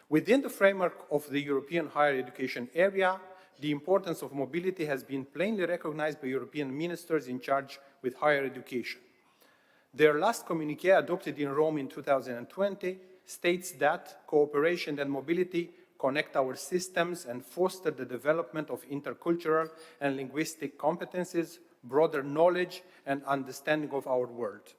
Within the framework of the European higher education area, the importance of mobility has been plainly recognized by European ministers in charge with higher education. Their last communiqué, adopted in Rome in 2020, states that cooperation and mobility connect our systems and foster the development of intercultural and linguistic competencies, broader knowledge and understanding of our world.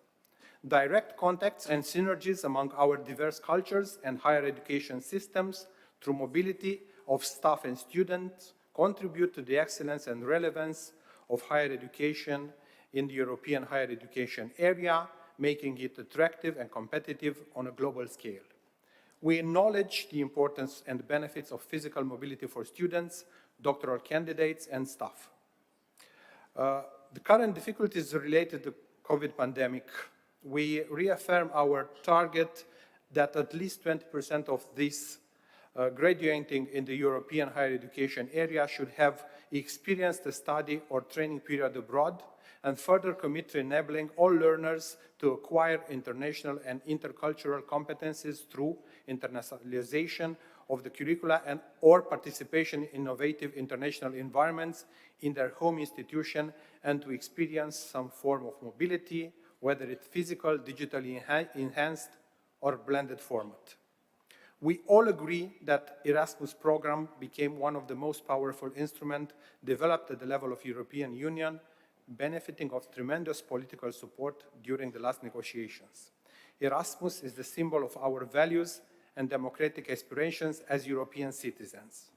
Direct contacts and synergies among our diverse cultures and higher education systems through mobility of staff and students contribute to the excellence and relevance of higher education in the European higher education area, making it attractive and competitive on a global scale. We acknowledge the importance and benefits of physical mobility for students, doctoral candidates, and staff. The current difficulties related to the COVID pandemic, we reaffirm our target that at least 20% of these graduating in the European higher education area should have experienced a study or training period abroad, and further commit to enabling all learners to acquire international and intercultural competencies through internationalization of the curricula and or participation in innovative international environments in their home institution, and to experience some form of mobility, whether it's physical, digitally enhanced, or blended format. We all agree that Erasmus program became one of the most powerful instruments developed at the level of European Union, benefiting of tremendous political support during the last negotiations. Erasmus is the symbol of our values and democratic aspirations as European citizens.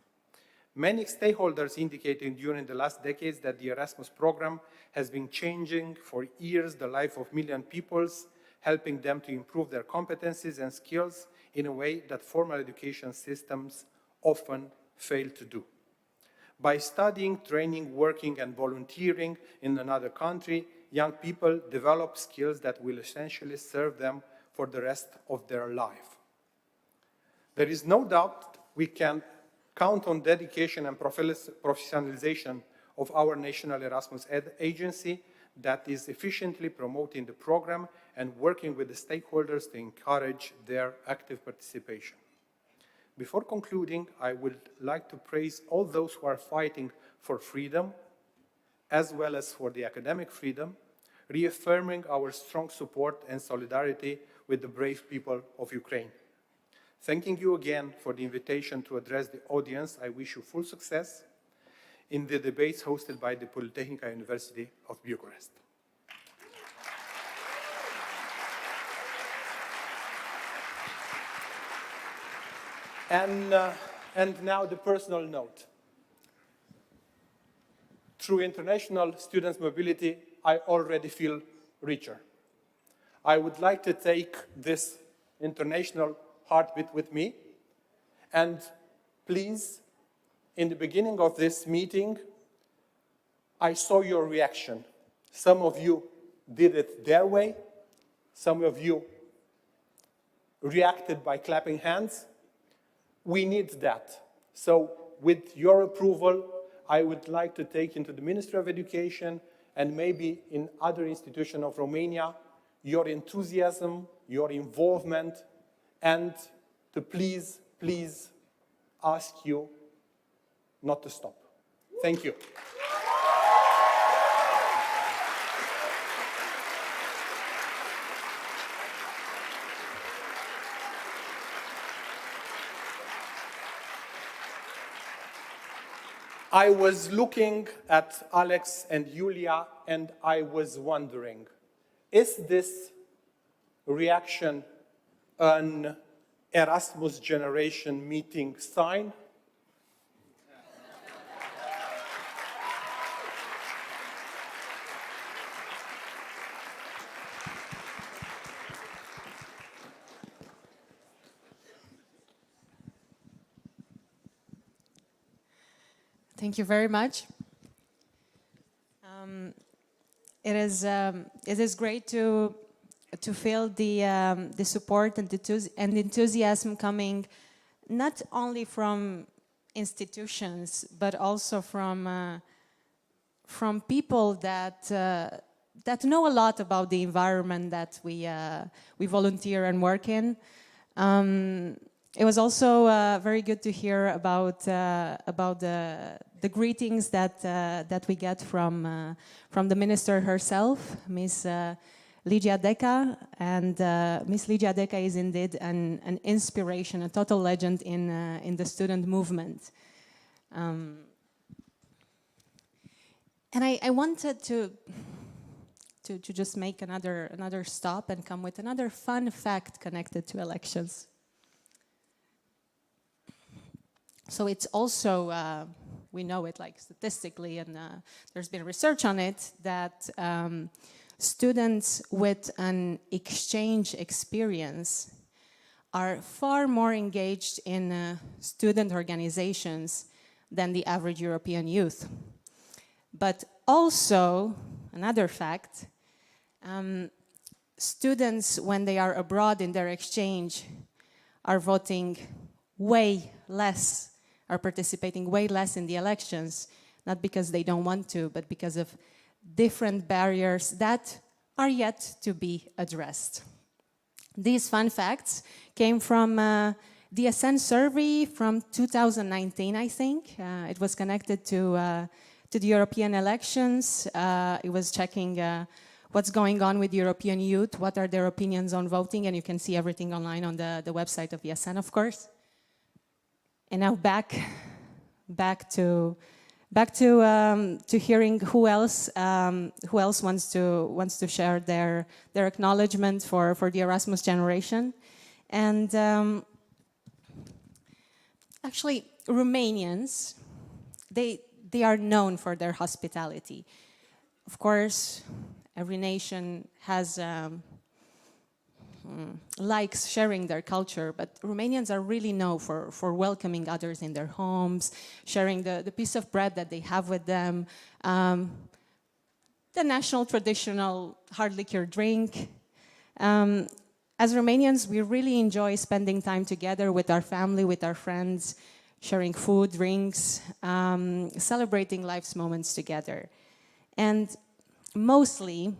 Many stakeholders indicated during the last decades that the Erasmus program has been changing for years the life of millions of people, helping them to improve their competencies and skills in a way that formal education systems often fail to do. By studying, training, working, and volunteering in another country, young people develop skills that will essentially serve them for the rest of their life. There is no doubt we can count on dedication and professionalization of our national Erasmus agency that is efficiently promoting the program and working with the stakeholders to encourage their active participation. Before concluding, I would like to praise all those who are fighting for freedom, as well as for the academic freedom, reaffirming our strong support and solidarity with the brave people of Ukraine. Thanking you again for the invitation to address the audience, I wish you full success in the debates hosted by the Polytechnic University of Bucharest. And now the personal note. Through international students' mobility, I already feel richer. I would like to take this international heartbeat with me. And please, in the beginning of this meeting, I saw your reaction. Some of you did it their way. Some of you reacted by clapping hands. We need that. So with your approval, I would like to take into the Ministry of Education and maybe in other institutions of Romania your enthusiasm, your involvement, and to please ask you not to stop. Thank you. I was looking at Alex and Julia, and I was wondering, is this reaction an Erasmus Generation Meeting sign? Thank you very much. It is great to feel the support and enthusiasm coming not only from institutions but also from people that know a lot about the environment that we volunteer and work in. It was also very good to hear about the greetings that we get from the minister herself, Miss Ligia Deca, and Miss Ligia Deca is indeed an inspiration, a total legend in the student movement. And I wanted to just make another stop and come with another fun fact connected to elections. So it's also, we know it like statistically, and there's been research on it, that students with an exchange experience are far more engaged in student organizations than the average European youth. But also, another fact, students, when they are abroad in their exchange, are voting way less, are participating way less in the elections, not because they don't want to, but because of different barriers that are yet to be addressed. These fun facts came from the SN survey from 2019, I think. It was connected to the European elections. It was checking what's going on with European youth, what are their opinions on voting, and you can see everything online on the website of the SN, of course. And now back to hearing who else wants to share their acknowledgement for the Erasmus generation. And actually, Romanians, they are known for their hospitality. Of course, every nation has likes sharing their culture, but Romanians are really known for welcoming others in their homes, sharing the piece of bread that they have with them, the national traditional hard liquor drink. As Romanians, we really enjoy spending time together with our family, with our friends, sharing food, drinks, celebrating life's moments together. And mostly,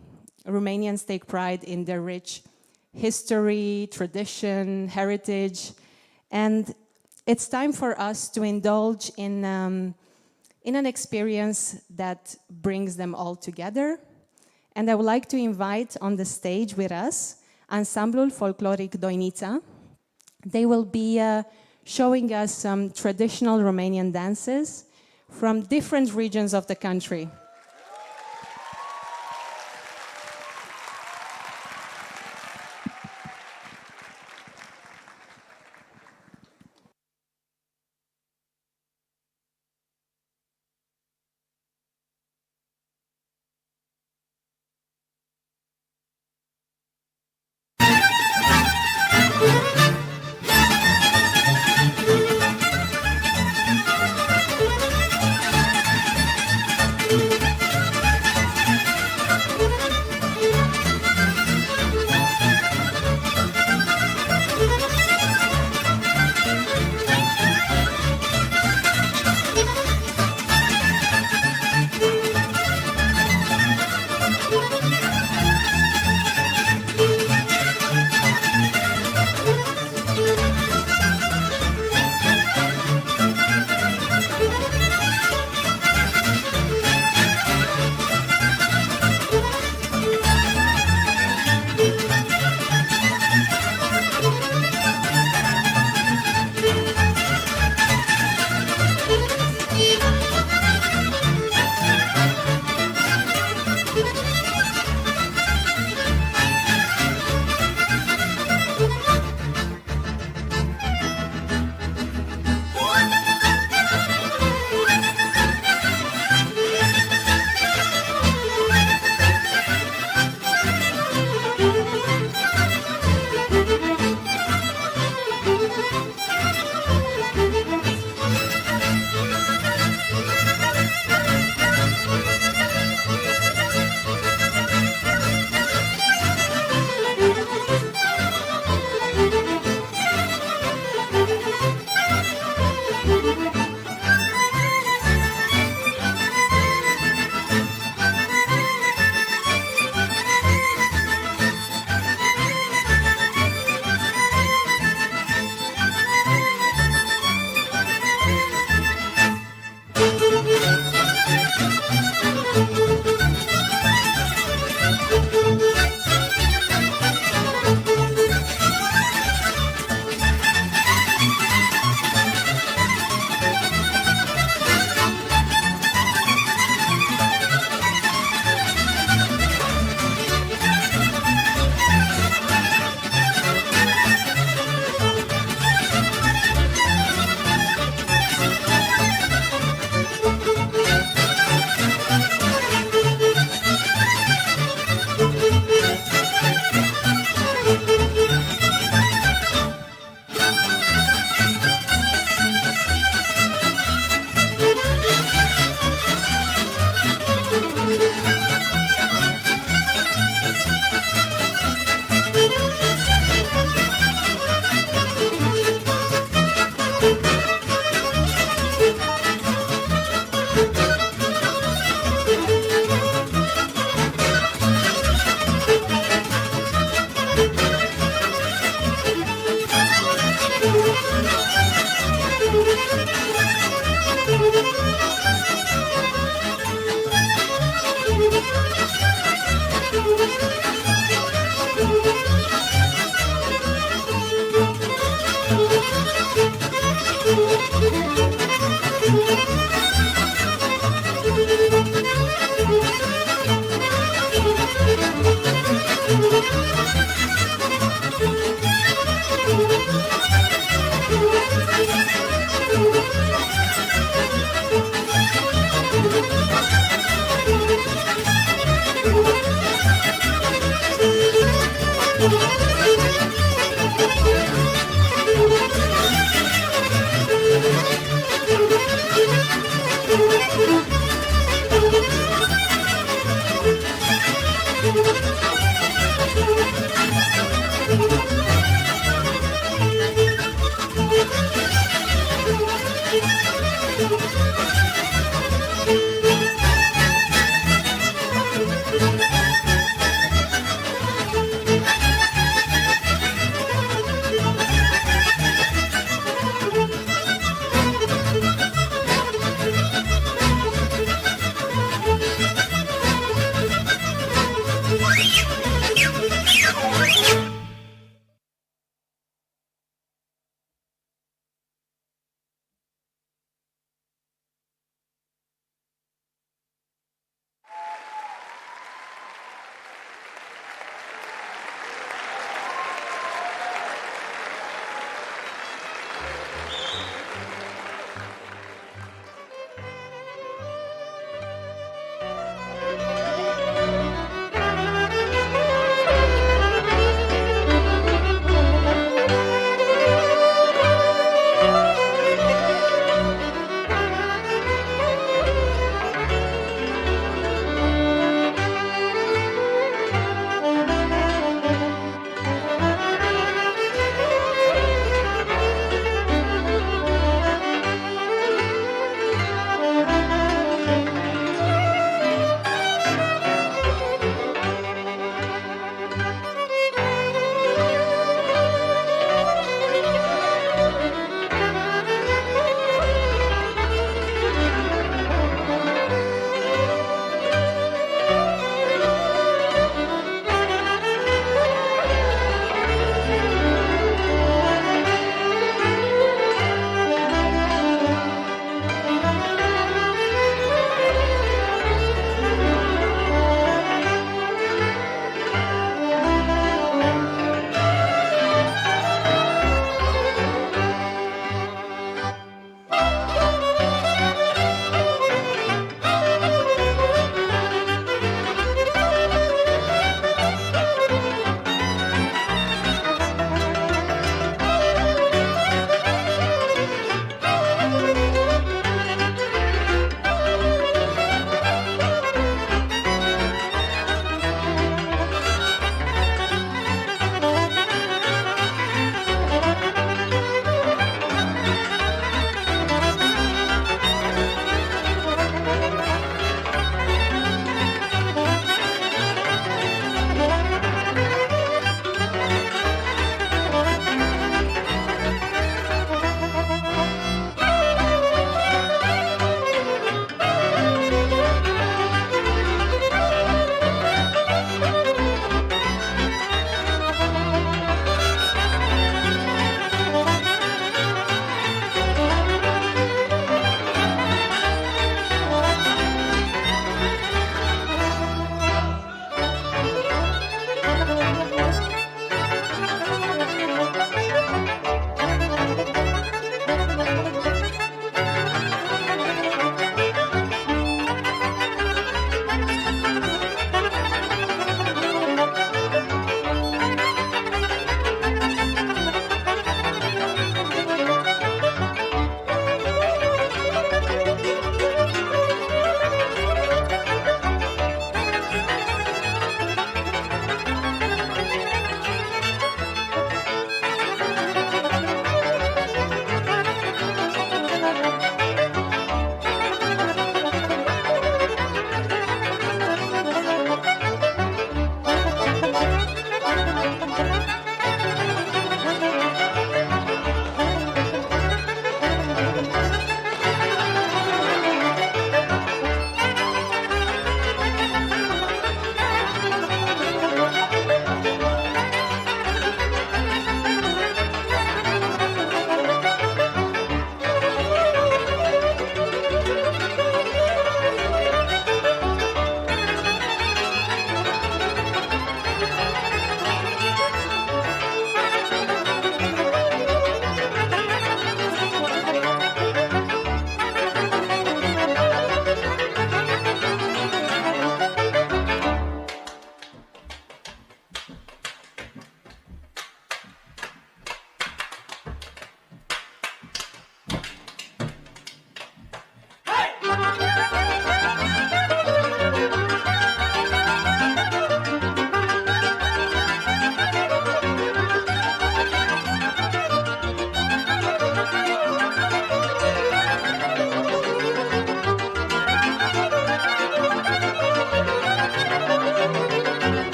Romanians take pride in their rich history, tradition, heritage, and it's time for us to indulge in an experience that brings them all together. And I would like to invite on the stage with us Ansamblul Folcloric Doinița. They will be showing us some traditional Romanian dances from different regions of the country.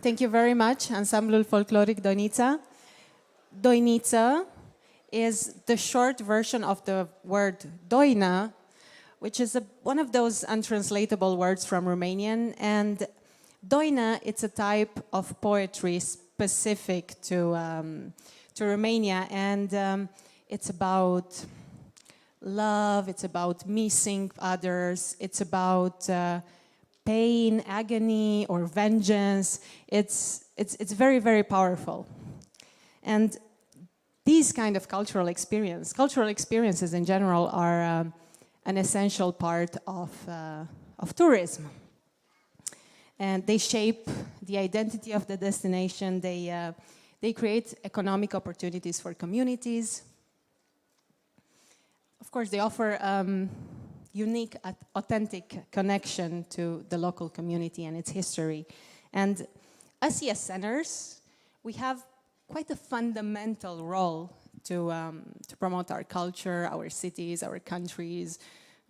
Thank you very much, Ensemblul Folcloric Doinița. Doiniță is the short version of the word doina, which is one of those untranslatable words from Romanian. And doina, it's a type of poetry specific to Romania. And it's about love, it's about missing others, it's about pain, agony, or vengeance. It's very, very powerful. And these kind of cultural experiences in general are an essential part of tourism. And they shape the identity of the destination. They create economic opportunities for communities. Of course, they offer unique, authentic connection to the local community and its history. And us ESNers, we have quite a fundamental role to promote our culture, our cities, our countries,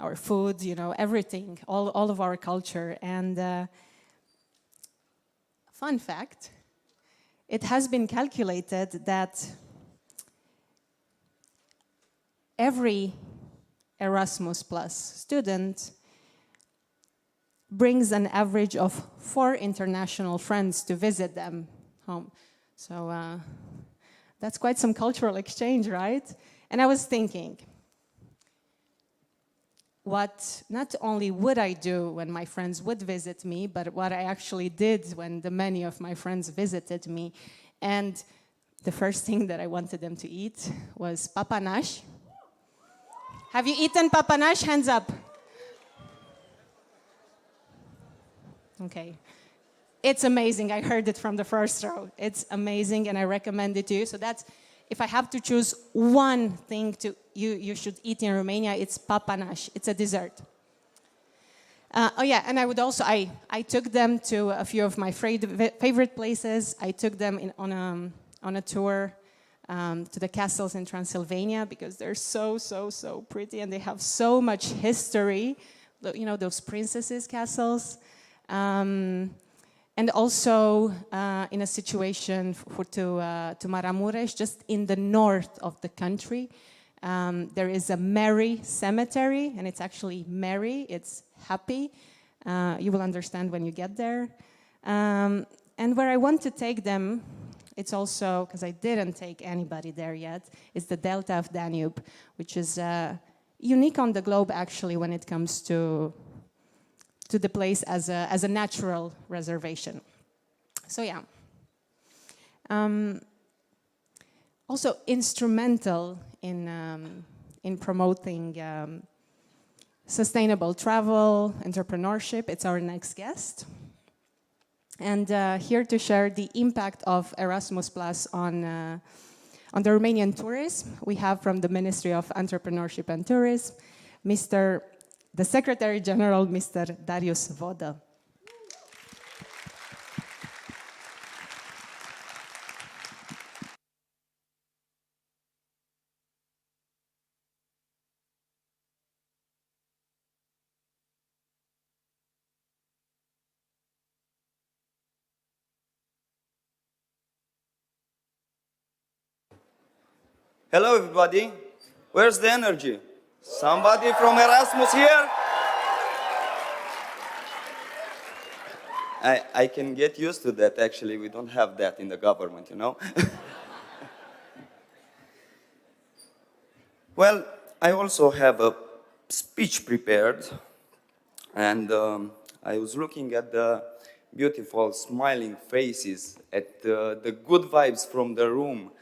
our food, you know, everything, all of our culture. And fun fact, it has been calculated that every Erasmus Plus student brings an average of 4 international friends to visit them home. So that's quite some cultural exchange, right? And I was thinking, what not only would I do when my friends would visit me, but what I actually did when many of my friends visited me. And the first thing that I wanted them to eat was papanash. Have you eaten papanash? Hands up. Okay. It's amazing. I heard it from the first row. It's amazing, and I recommend it to you. So that's, if I have to choose one thing you should eat in Romania, it's papanash. It's a dessert. Oh yeah, and I would also, I took them to a few of my favorite places. I took them on a tour to the castles in Transylvania because they're so pretty and they have so much history. You know, those princesses' castles. And also in a situation to Maramureș, just in the north of the country. There is a Mary cemetery, and it's actually Mary, it's happy. You will understand when you get there. And where I want to take them, it's also, because I didn't take anybody there yet, is the Delta of Danube, which is unique on the globe actually when it comes to the place as a natural reservation. So yeah. Also instrumental in promoting sustainable travel, entrepreneurship. It's our next guest. And here to share the impact of Erasmus Plus on the Romanian tourism, we have from the Ministry of Entrepreneurship and Tourism, the Secretary General, Mr. Darius Vodă. Hello, everybody. Where's the energy? Somebody from Erasmus here? I can get used to that, actually. We don't have that in the government, you know? Well, I also have a speech prepared, and I was looking at the beautiful smiling faces, at the good vibes from the room.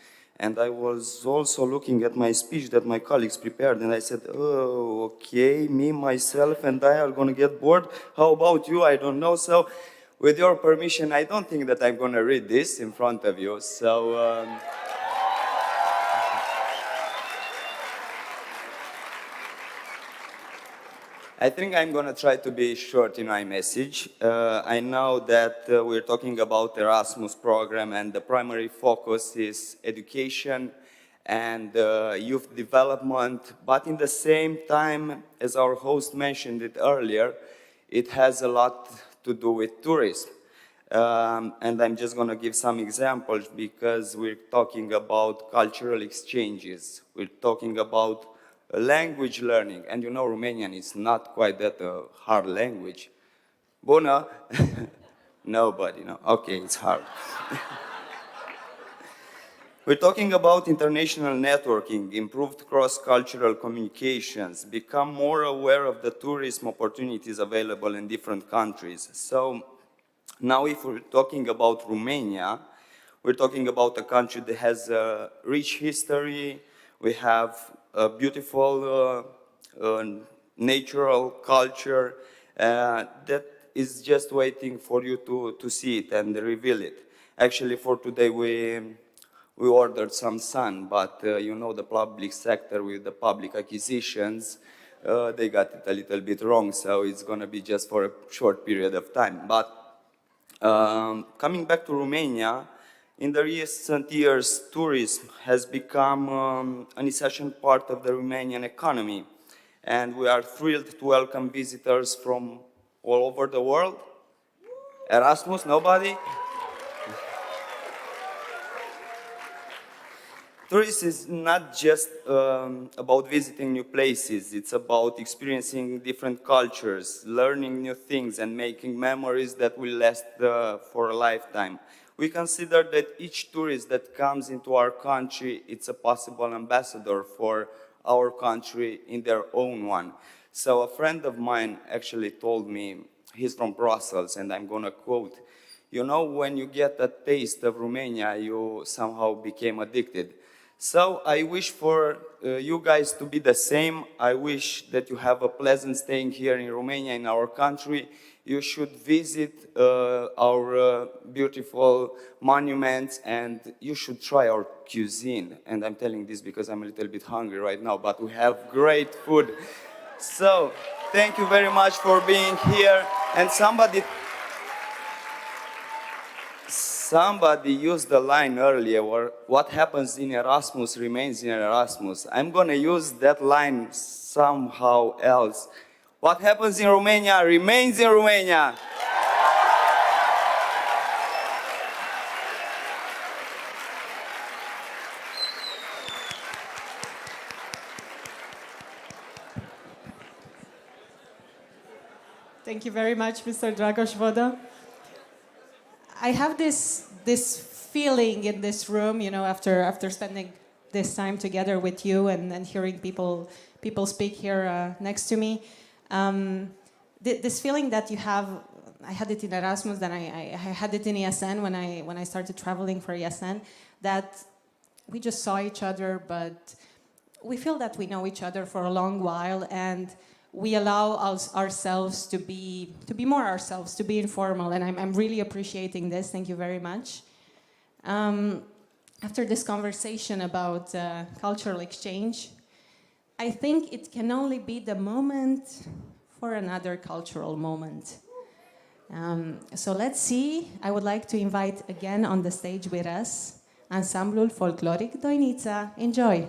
And I was also looking at my speech that my colleagues prepared, and I said, oh, okay, me, myself, and I are going to get bored. How about you? I don't know. So, with your permission, I don't think that I'm going to read this in front of you. So, I think I'm going to try to be short in my message. I know that we're talking about Erasmus program, and the primary focus is education and youth development, but in the same time, as our host mentioned it earlier, it has a lot to do with tourism. And I'm just going to give some examples because we're talking about cultural exchanges. We're talking about language learning. And you know, Romanian is not quite that hard language. Bună? Nobody, no? Okay, it's hard. We're talking about international networking, improved cross-cultural communications, become more aware of the tourism opportunities available in different countries. So now if we're talking about Romania, we're talking about a country that has a rich history. We have a beautiful natural culture that is just waiting for you to see it and reveal it. Actually, for today, we ordered some sun, but you know the public sector with the public acquisitions, they got it a little bit wrong, so it's going to be just for a short period of time. But coming back to Romania, in the recent years, tourism has become an essential part of the Romanian economy, and we are thrilled to welcome visitors from all over the world. Erasmus, nobody? Tourism is not just about visiting new places, it's about experiencing different cultures, learning new things and making memories that will last for a lifetime. We consider that each tourist that comes into our country, it's a possible ambassador for our country in their own one. So a friend of mine actually told me, he's from Brussels, and I'm gonna quote, you know, when you get a taste of Romania, you somehow became addicted. So I wish for you guys to be the same. I wish that you have a pleasant staying here in Romania, in our country. You should visit our beautiful monuments, and you should try our cuisine. And I'm telling this because I'm a little bit hungry right now, but we have great food. So thank you very much for being here. And somebody used the line earlier, where what happens in Erasmus remains in Erasmus. I'm going to use that line somehow else. What happens in Romania remains in Romania. Thank you very much, Mr. Dragos Voda. I have this feeling in this room, you know, after spending this time together with you and hearing people speak here next to me. This feeling that you have, I had it in Erasmus, then I had it in ESN when I started traveling for ESN, that we just saw each other, but we feel that we know each other for a long while, and we allow ourselves to be more ourselves, to be informal, and I'm really appreciating this. Thank you very much. After this conversation about cultural exchange, I think it can only be the moment for another cultural moment. So let's see. I would like to invite again on the stage with us Ansamblul Folcloric Doinița. Enjoy.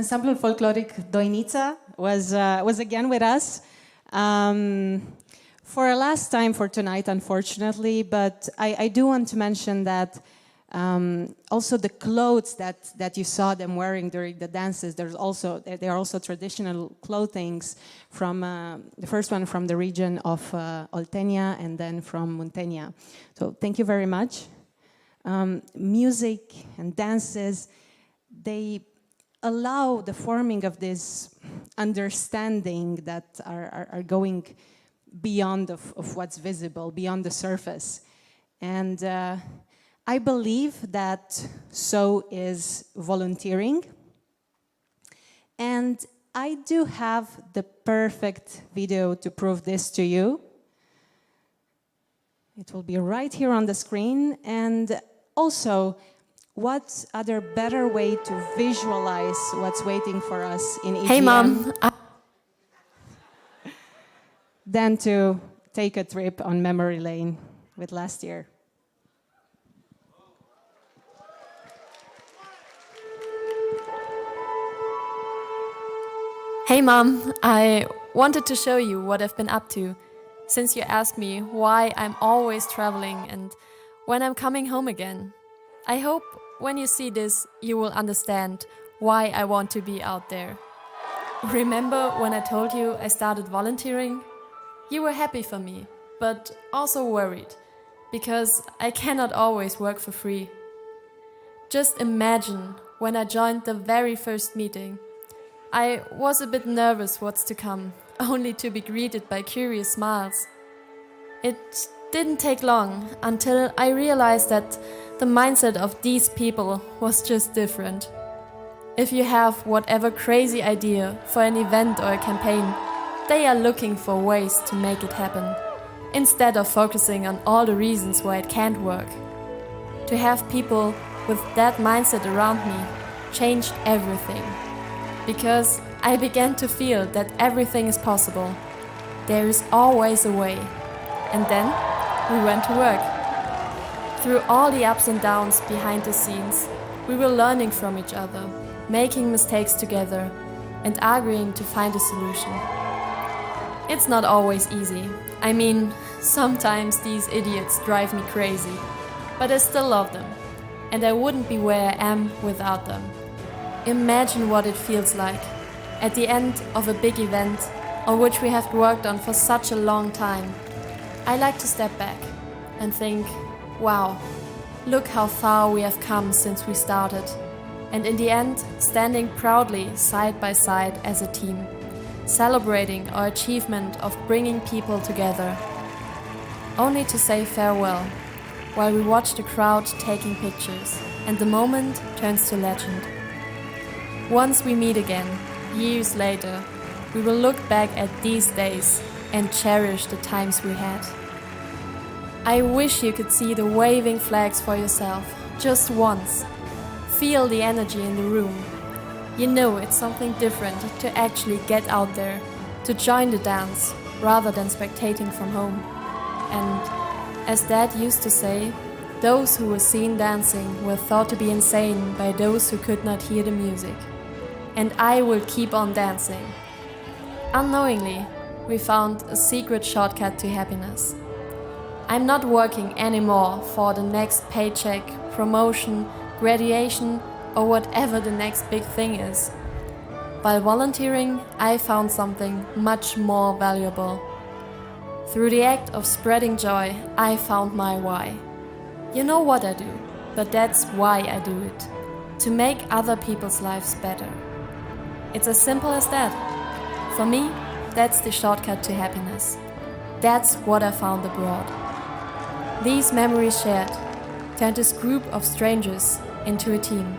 Ensemble Folkloric Doinica was again with us. For a last time for tonight, unfortunately, but I do want to mention that also the clothes that you saw them wearing during the dances, there are also traditional clothings from the first one from the region of Oltenia and then from Muntenia. So thank you very much. Music and dances, they allow the forming of this understanding that are going beyond of what's visible, beyond the surface. And I believe that so is volunteering. And I do have the perfect video to prove this to you. It will be right here on the screen. And also, what other better way to visualize what's waiting for us in EGM Hey, Mom. than to take a trip on memory lane with last year. Hey Mom, I wanted to show you what I've been up to, since you asked me why I'm always traveling and when I'm coming home again. I hope when you see this, you will understand why I want to be out there. Remember when I told you I started volunteering? You were happy for me, but also worried, because I cannot always work for free. Just imagine when I joined the very first meeting. I was a bit nervous what's to come, only to be greeted by curious smiles. It didn't take long until I realized that the mindset of these people was just different. If you have whatever crazy idea for an event or a campaign, they are looking for ways to make it happen, instead of focusing on all the reasons why it can't work. To have people with that mindset around me changed everything. Because I began to feel that everything is possible. There is always a way. And then we went to work. Through all the ups and downs behind the scenes, we were learning from each other, making mistakes together, and arguing to find a solution. It's not always easy. I mean, sometimes these idiots drive me crazy. But I still love them. And I wouldn't be where I am without them. Imagine what it feels like at the end of a big event on which we have worked on for such a long time. I like to step back and think, wow, look how far we have come since we started. And in the end, standing proudly side by side as a team, celebrating our achievement of bringing people together. Only to say farewell while we watch the crowd taking pictures and the moment turns to legend. Once we meet again, years later, we will look back at these days and cherish the times we had. I wish you could see the waving flags for yourself, just once. Feel the energy in the room. You know it's something different to actually get out there, to join the dance, rather than spectating from home. And as Dad used to say, those who were seen dancing were thought to be insane by those who could not hear the music. And I will keep on dancing. Unknowingly, we found a secret shortcut to happiness. I'm not working anymore for the next paycheck, promotion, graduation, or whatever the next big thing is. While volunteering, I found something much more valuable. Through the act of spreading joy, I found my why. You know what I do, but that's why I do it. To make other people's lives better. It's as simple as that. For me, that's the shortcut to happiness. That's what I found abroad. These memories shared turned this group of strangers into a team.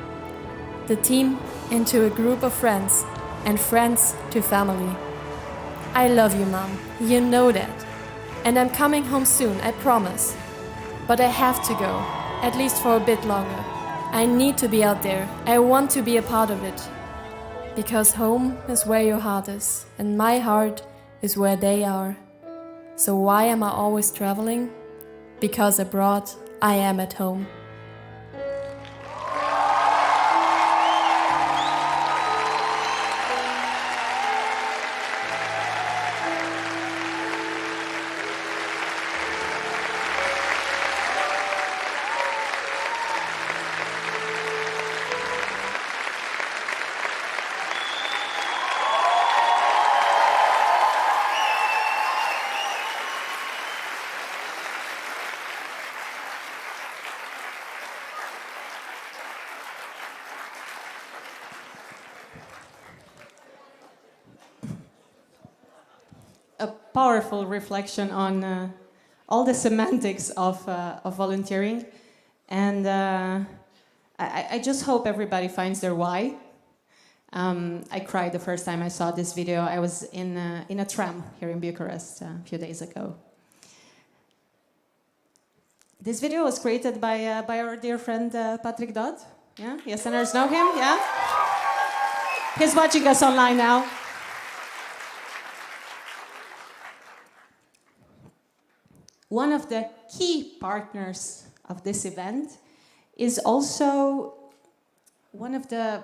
The team into a group of friends, and friends to family. I love you, Mom. You know that. And I'm coming home soon, I promise. But I have to go, at least for a bit longer. I need to be out there. I want to be a part of it. Because home is where your heart is, and my heart is where they are. So why am I always traveling? Because abroad, I am at home. powerful reflection on all the semantics of volunteering. And I just hope everybody finds their why. I cried the first time I saw this video. I was in a tram here in Bucharest a few days ago. This video was created by our dear friend Patrick Dodd. Yeah, yes, listeners know him. Yeah, he's watching us online now. One of the key partners of this event is also one of the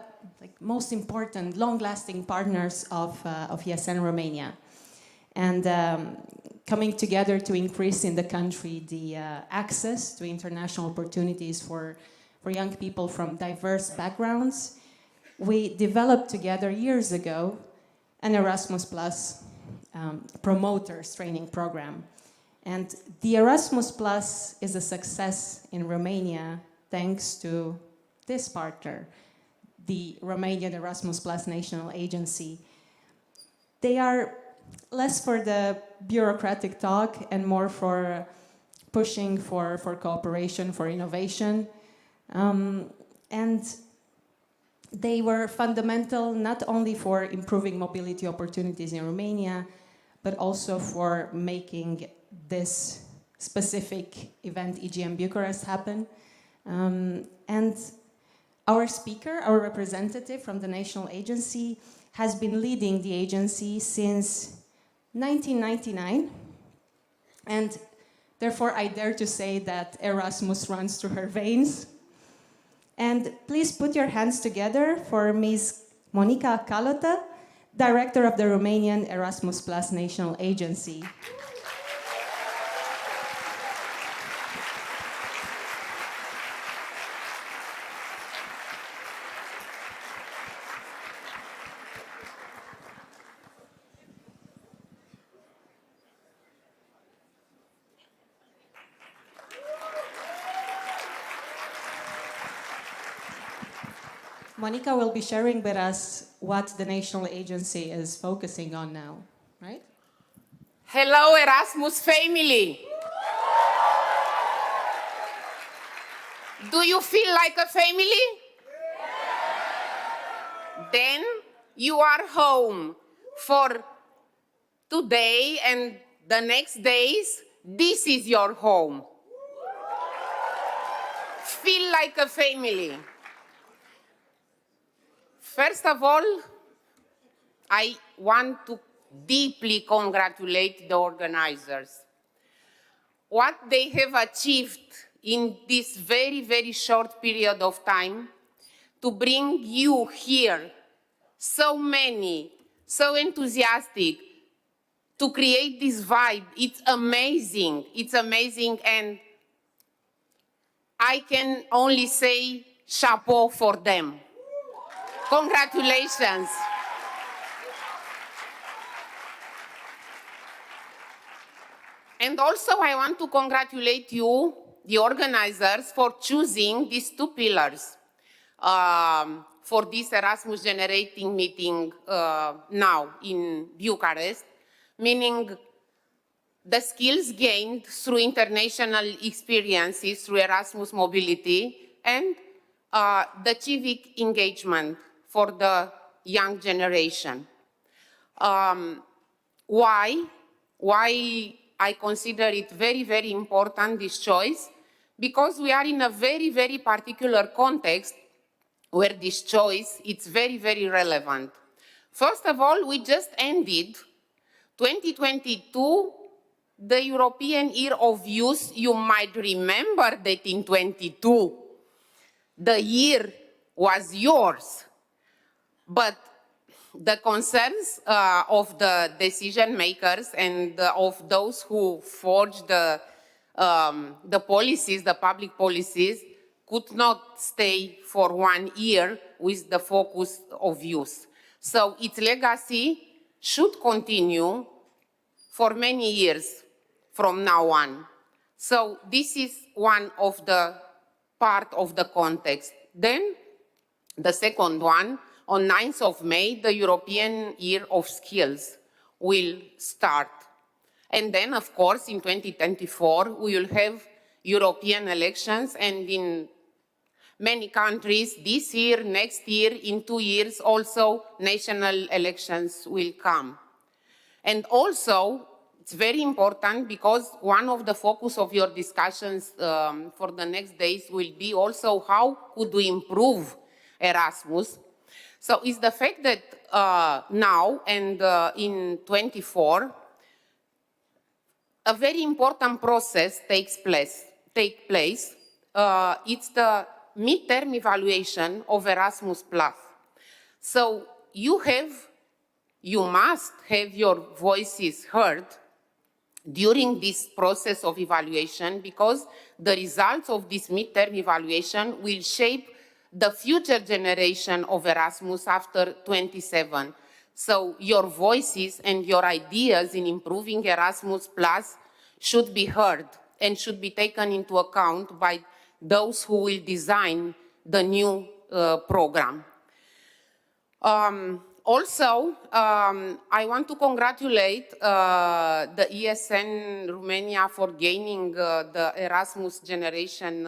most important, long-lasting partners of ESN Romania, and coming together to increase in the country the access to international opportunities for young people from diverse backgrounds. We developed together years ago an Erasmus Plus promoters training program. And the Erasmus Plus is a success in Romania thanks to this partner, the Romanian Erasmus Plus National Agency. They are less for the bureaucratic talk and more for pushing for cooperation, for innovation. And they were fundamental not only for improving mobility opportunities in Romania, but also for making this specific event, EGM Bucharest, happen. And our speaker, our representative from the national agency, has been leading the agency since 1999. And therefore, I dare to say that Erasmus runs through her veins. And please put your hands together for Ms. Monica Calota, Director of the Romanian Erasmus Plus National Agency. Monica will be sharing with us what the national agency is focusing on now, right? Hello, Erasmus family. Do you feel like a family? Then you are home for today and the next days. This is your home. Feel like a family. First of all, I want to deeply congratulate the organizers. What they have achieved in this very, very short period of time to bring you here, so many, so enthusiastic, to create this vibe, it's amazing, and I can only say chapeau for them. Congratulations. And also I want to congratulate you, the organizers, for choosing these two pillars for this Erasmus Generating Meeting now in Bucharest, meaning the skills gained through international experiences, through Erasmus mobility, and the civic engagement for the young generation. Why I consider it very, very important, this choice? Because we are in a very, very particular context where this choice is very, very relevant. First of all, we just ended 2022, the European Year of Youth. You might remember that in 22, the year was yours. But the concerns of the decision makers and of those who forged the policies, the public policies, could not stay for 1 year with the focus of youth. So its legacy should continue for many years from now on. So this is one of the part of the context. Then the second one, on 9th of May, the European Year of Skills will start. And then, of course, in 2024, we will have European elections, and in many countries this year, next year, in 2 years, also national elections will come. And also, it's very important because one of the focus of your discussions for the next days will be also how could we improve Erasmus. So it's the fact that now and in 24, a very important process takes place. It's the midterm evaluation of Erasmus+. So you must have your voices heard during this process of evaluation, because the results of this midterm evaluation will shape the future generation of Erasmus after 27. So your voices and your ideas in improving Erasmus Plus should be heard and should be taken into account by those who will design the new program. Also, I want to congratulate the ESN Romania for gaining the Erasmus Generation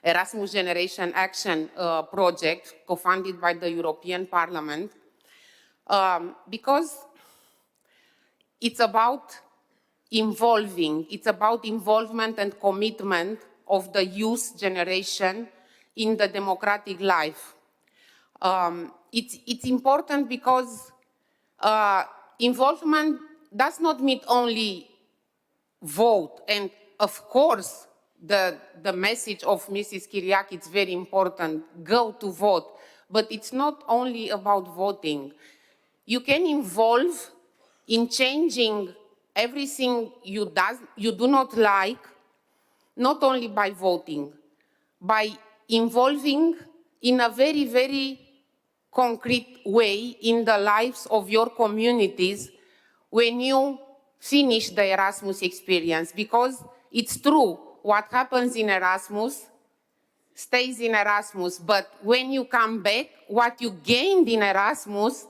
Erasmus Generation Action project, co-funded by the European Parliament, because it's about involvement and commitment of the youth generation in the democratic life. It's important because involvement does not mean only vote, and of course the message of Mrs. Kyriak is very important, go to vote, but it's not only about voting. You can involve in changing everything you do not like, not only by voting, by involving in a very, very concrete way in the lives of your communities when you finish the Erasmus experience. Because it's true, what happens in Erasmus stays in Erasmus, but when you come back, what you gained in Erasmus,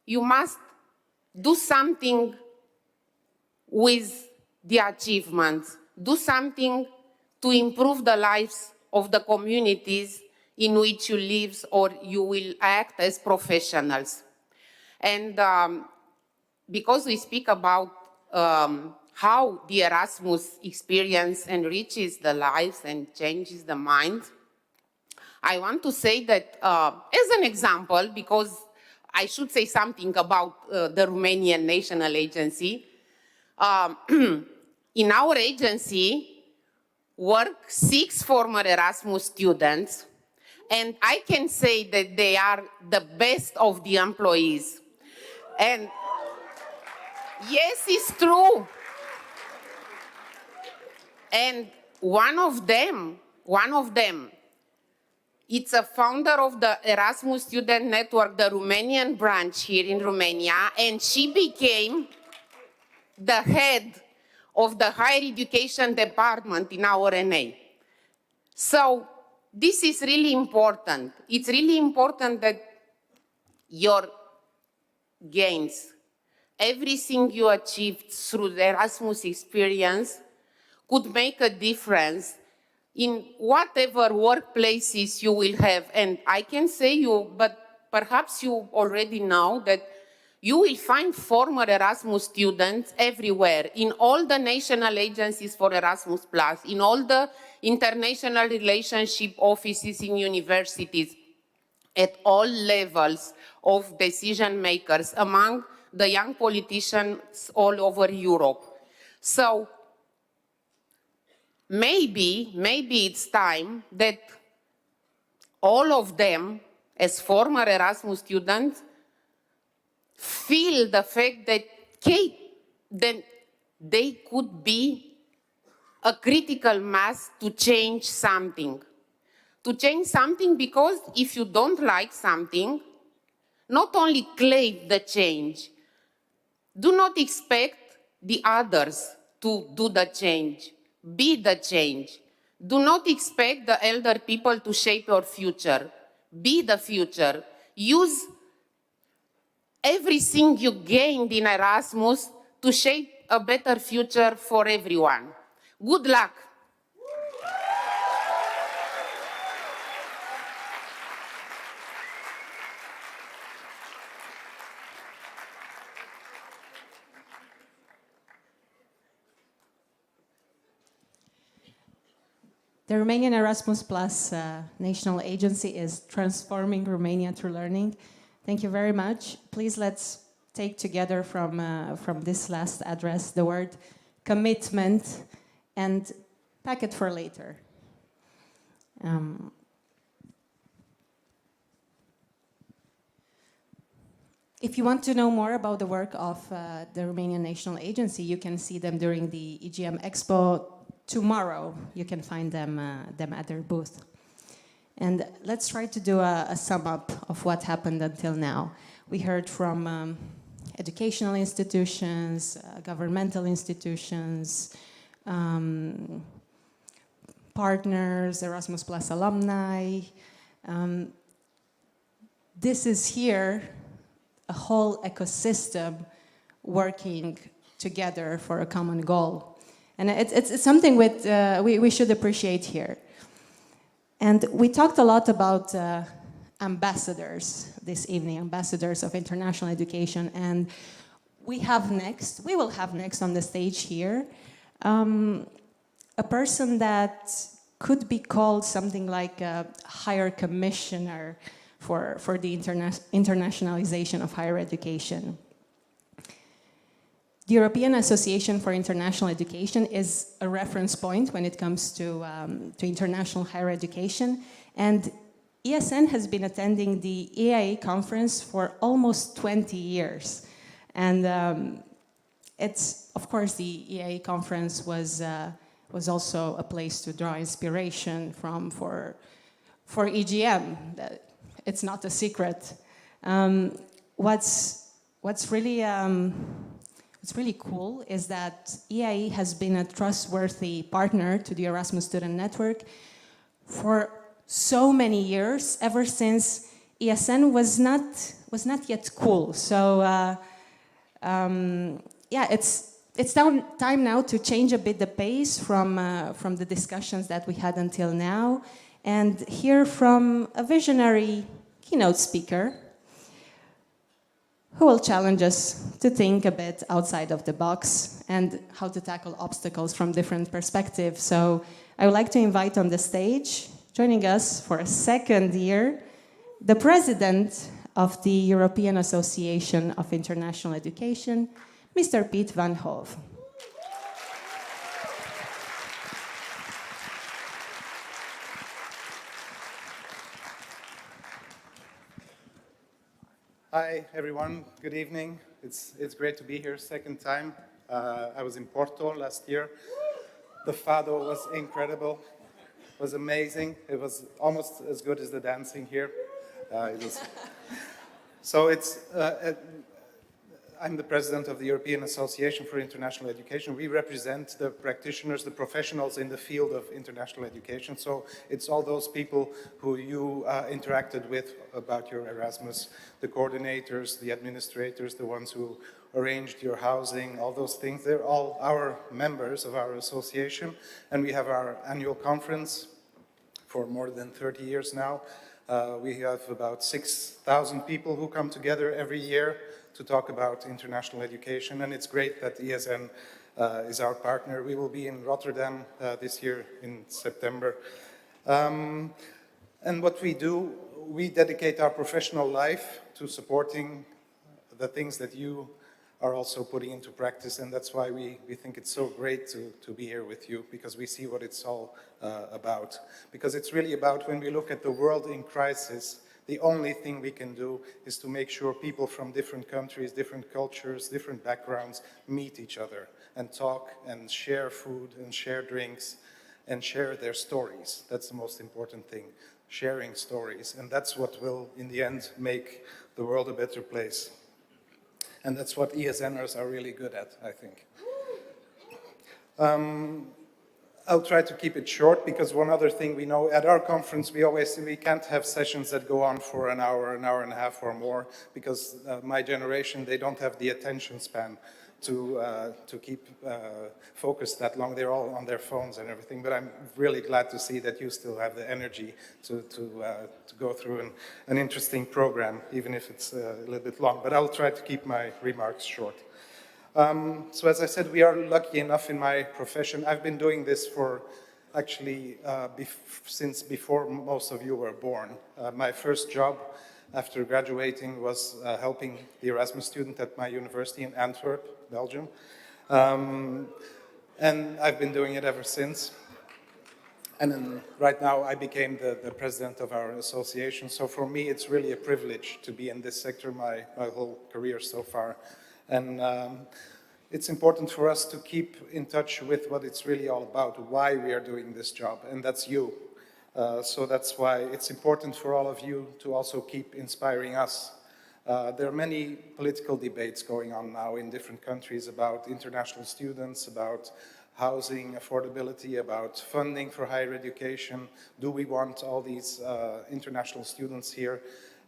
you must do something with the achievements, do something to improve the lives of the communities in which you live or you will act as professionals. And because we speak about how the Erasmus experience enriches the lives and changes the mind, I want to say that as an example, because I should say something about the Romanian National Agency. In our agency work 6 former Erasmus students, and I can say that they are the best of the employees. And yes, it's true. And one of them, it's a founder of the Erasmus Student Network, the Romanian branch here in Romania, and she became the head of the higher education department in our NA. So this is really important. It's really important that your gains, everything you achieved through the Erasmus experience could make a difference in whatever workplaces you will have. And I can say you, but perhaps you already know that you will find former Erasmus students everywhere, in all the national agencies for Erasmus+, in all the international relationship offices in universities, at all levels of decision makers, among the young politicians all over Europe. So maybe it's time that all of them, as former Erasmus students, feel the fact that they could be a critical mass to change something. To change something, because if you don't like something, not only claim the change, do not expect the others to do the change. Be the change. Do not expect the elder people to shape your future. Be the future. Use everything you gained in Erasmus to shape a better future for everyone. Good luck. The Romanian Erasmus Plus national agency is transforming Romania through learning. Thank you very much. Please let's take together from this last address the word commitment and pack it for later. If you want to know more about the work of the Romanian National Agency, you can see them during the EGM Expo tomorrow. You can find them at their booth. And let's try to do a sum up of what happened until now. We heard from educational institutions, governmental institutions, partners, Erasmus Plus alumni. This is here a whole ecosystem working together for a common goal. And it's something we should appreciate here. And we talked a lot about ambassadors this evening, ambassadors of international education. And we will have next on the stage here, a person that could be called something like a higher commissioner for the internationalization of higher education. The European Association for International Education is a reference point when it comes to international higher education. And ESN has been attending the EIA conference for almost 20 years. And it's, of course, the EIA conference was also a place to draw inspiration from for EGM. It's not a secret. What's really cool is that EIA has been a trustworthy partner to the Erasmus Student Network for so many years, ever since ESN was not yet cool. So yeah, it's time now to change a bit the pace from the discussions that we had until now, and hear from a visionary keynote speaker who will challenge us to think a bit outside of the box and how to tackle obstacles from different perspectives. So I would like to invite on the stage, joining us for a second year, the president of the European Association of International Education, Mr. Piet van Hove. Hi, everyone. Good evening. It's great to be here second time. I was in Porto last year. The fado was incredible. It was amazing. It was almost as good as the dancing here. I'm the president of the European Association for International Education. We represent the practitioners, the professionals in the field of international education. So it's all those people who you interacted with about your Erasmus, the coordinators, the administrators, the ones who arranged your housing, all those things. They're all our members of our association. And we have our annual conference for more than 30 years now. We have about 6,000 people who come together every year to talk about international education, and it's great that ESN is our partner. We will be in Rotterdam this year in September. And what we do, we dedicate our professional life to supporting the things that you are also putting into practice, and that's why we think it's so great to be here with you, because we see what it's all about. Because it's really about, when we look at the world in crisis, the only thing we can do is to make sure people from different countries, different cultures, different backgrounds meet each other and talk and share food and share drinks and share their stories. That's the most important thing, sharing stories. And that's what will, in the end, make the world a better place. And that's what ESNers are really good at, I think. I'll try to keep it short because one other thing we know at our conference, we always say we can't have sessions that go on for an hour and a half or more because my generation, they don't have the attention span to keep focused that long. They're all on their phones and everything, but I'm really glad to see that you still have the energy to go through an interesting program, even if it's a little bit long, but I'll try to keep my remarks short. So as I said, we are lucky enough in my profession. I've been doing this for actually since before most of you were born. My first job after graduating was helping the Erasmus student at my university in Antwerp, Belgium. And I've been doing it ever since. And then right now I became the president of our association. So for me, it's really a privilege to be in this sector my whole career so far. And it's important for us to keep in touch with what it's really all about, why we are doing this job, and that's you. So that's why it's important for all of you to also keep inspiring us. There are many political debates going on now in different countries about international students, about housing affordability, about funding for higher education. Do we want all these international students here?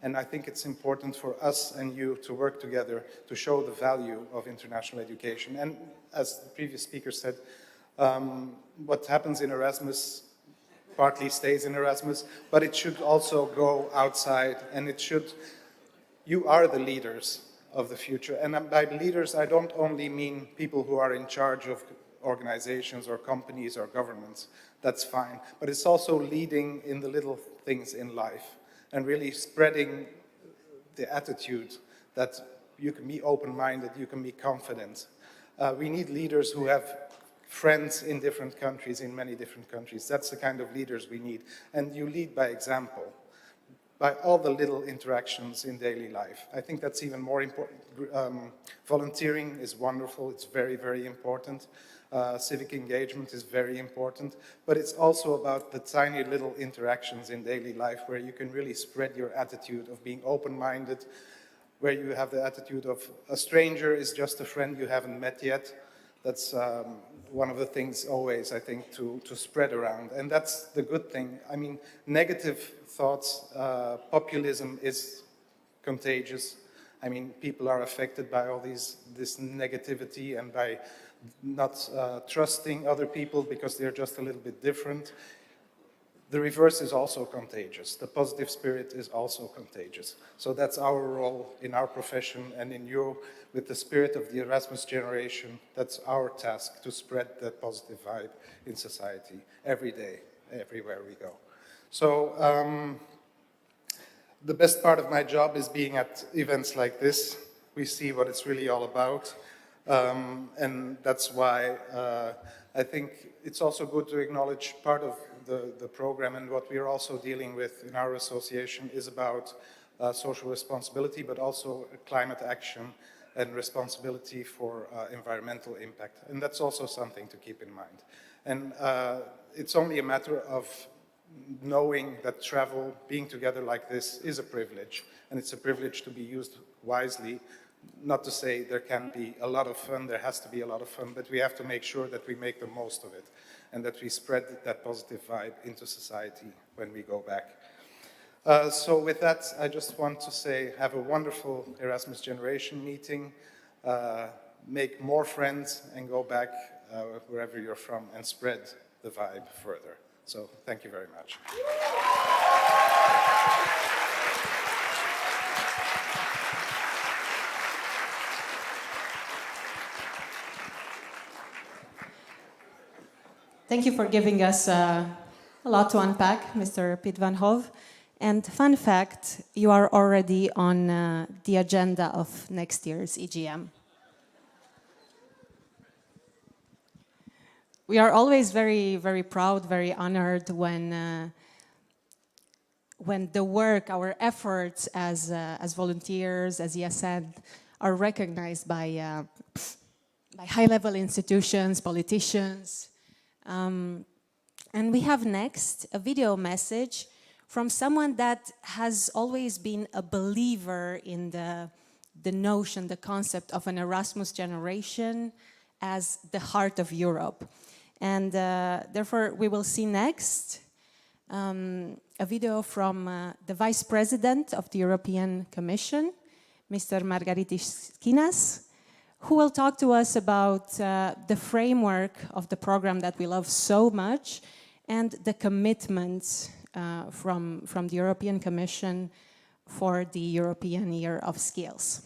And I think it's important for us and you to work together to show the value of international education. And as the previous speaker said, what happens in Erasmus partly stays in Erasmus, but it should also go outside, and it should, you are the leaders of the future. And by leaders, I don't only mean people who are in charge of organizations or companies or governments. That's fine. But it's also leading in the little things in life and really spreading the attitude that you can be open-minded, you can be confident. We need leaders who have friends in different countries, in many different countries. That's the kind of leaders we need. And you lead by example, by all the little interactions in daily life. I think that's even more important. Volunteering is wonderful, it's very, very important. Civic engagement is very important, but it's also about the tiny little interactions in daily life where you can really spread your attitude of being open-minded, where you have the attitude of a stranger is just a friend you haven't met yet. That's one of the things always, I think, to spread around. And that's the good thing. I mean, negative thoughts, populism is contagious. I mean, people are affected by all this negativity and by not trusting other people because they're just a little bit different. The reverse is also contagious. The positive spirit is also contagious. So that's our role in our profession and in you, with the spirit of the Erasmus generation. That's our task, to spread that positive vibe in society every day, everywhere we go. So the best part of my job is being at events like this. We see what it's really all about. And that's why I think it's also good to acknowledge part of the program, and what we are also dealing with in our association is about social responsibility, but also climate action and responsibility for environmental impact. And that's also something to keep in mind. And it's only a matter of knowing that travel, being together like this, is a privilege, and it's a privilege to be used wisely. Not to say there can't be a lot of fun, there has to be a lot of fun, but we have to make sure that we make the most of it and that we spread that positive vibe into society when we go back. So with that, I just want to say, have a wonderful Erasmus Generation Meeting, make more friends and go back wherever you're from and spread the vibe further. So thank you very much. Thank you for giving us a lot to unpack, Mr. Piet van Hove. And fun fact, you are already on the agenda of next year's EGM. We are always very, very proud, very honored when the work, our efforts as volunteers, as ESN, are recognized by high-level institutions, politicians. And we have next a video message from someone that has always been a believer in the notion, the concept of an Erasmus generation as the heart of Europe. And therefore, we will see next a video from the Vice President of the European Commission, Mr. Margaritis Skinas, who will talk to us about the framework of the program that we love so much and the commitments from the European Commission for the European Year of Skills.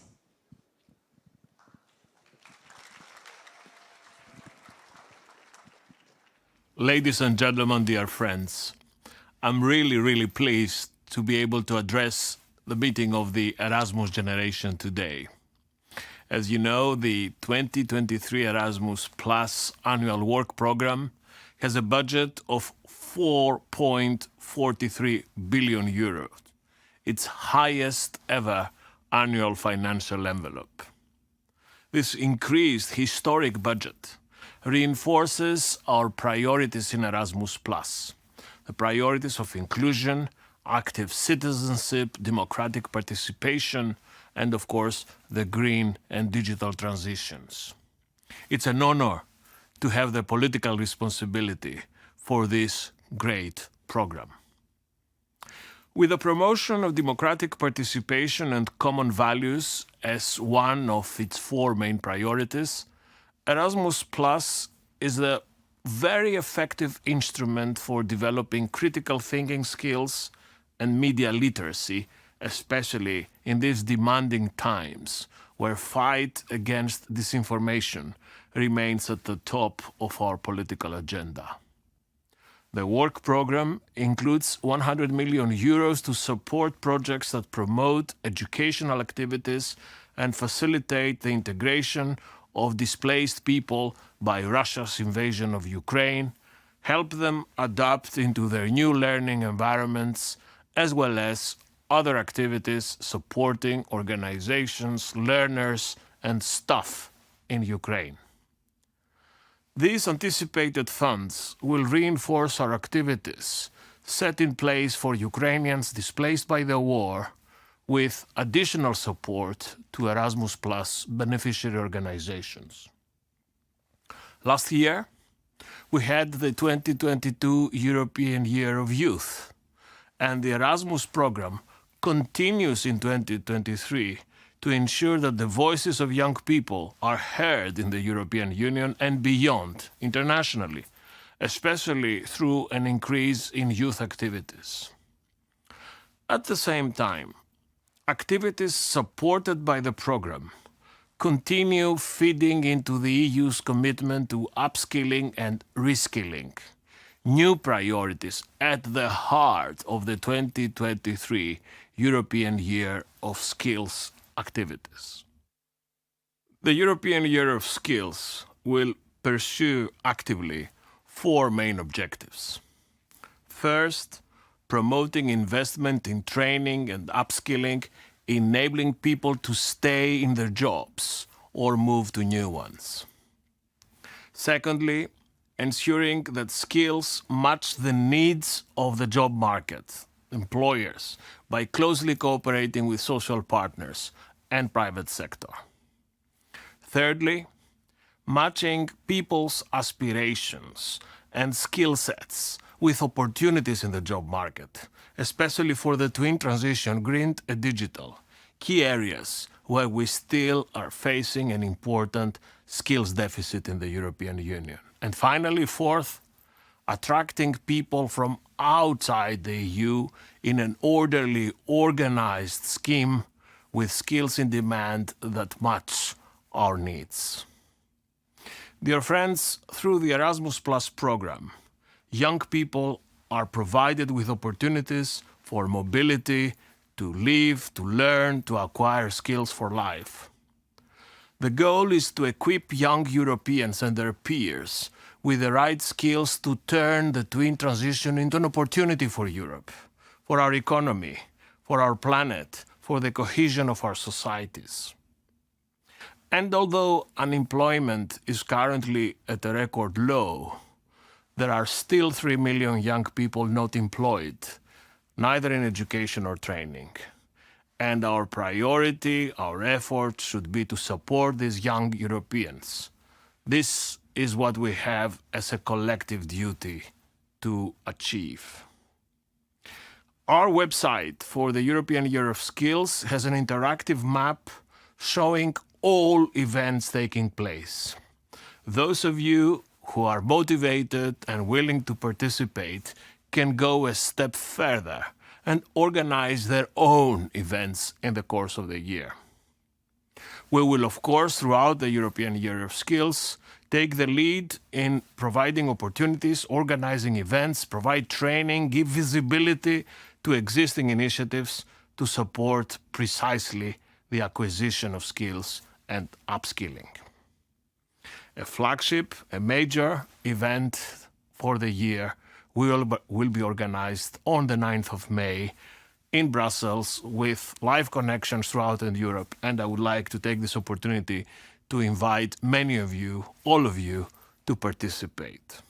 Ladies and gentlemen, dear friends, I'm really pleased to be able to address the meeting of the Erasmus Generation today. As you know, the 2023 Erasmus Plus annual work program has a budget of 4.43 billion euros, its highest ever annual financial envelope. This increased historic budget reinforces our priorities in Erasmus+, the priorities of inclusion, active citizenship, democratic participation, and of course, the green and digital transitions. It's an honor to have the political responsibility for this great program. With the promotion of democratic participation and common values as one of its four main priorities, Erasmus Plus is a very effective instrument for developing critical thinking skills and media literacy, especially in these demanding times where fight against disinformation remains at the top of our political agenda. The work program includes 100 million euros to support projects that promote educational activities and facilitate the integration of displaced people by Russia's invasion of Ukraine, help them adapt into their new learning environments, as well as other activities supporting organizations, learners, and staff in Ukraine. These anticipated funds will reinforce our activities set in place for Ukrainians displaced by the war, with additional support to Erasmus Plus beneficiary organizations. Last year, we had the 2022 European Year of Youth, and the Erasmus program continues in 2023 to ensure that the voices of young people are heard in the European Union and beyond, internationally, especially through an increase in youth activities. At the same time, activities supported by the program continue feeding into the EU's commitment to upskilling and reskilling, new priorities at the heart of the 2023 European Year of Skills activities. The European Year of Skills will pursue actively four main objectives. First, promoting investment in training and upskilling, enabling people to stay in their jobs or move to new ones. Secondly, ensuring that skills match the needs of the job market, employers, by closely cooperating with social partners and private sector. Thirdly, matching people's aspirations and skill sets with opportunities in the job market, especially for the twin transition, green and digital, key areas where we still are facing an important skills deficit in the European Union. And finally, fourth, attracting people from outside the EU in an orderly, organized scheme with skills in demand that match our needs. Dear friends, through the Erasmus Plus program, young people are provided with opportunities for mobility, to live, to learn, to acquire skills for life. The goal is to equip young Europeans and their peers with the right skills to turn the twin transition into an opportunity for Europe, for our economy, for our planet, for the cohesion of our societies. And although unemployment is currently at a record low, there are still 3 million young people not employed, neither in education or training. And our priority, our effort should be to support these young Europeans. This is what we have as a collective duty to achieve. Our website for the European Year of Skills has an interactive map showing all events taking place. Those of you who are motivated and willing to participate can go a step further and organize their own events in the course of the year. We will, of course, throughout the European Year of Skills, take the lead in providing opportunities, organizing events, provide training, give visibility to existing initiatives to support precisely the acquisition of skills and upskilling. A flagship, a major event for the year will be organized on the 9th of May in Brussels with live connections throughout Europe. And I would like to take this opportunity to invite many of you, all of you, to participate.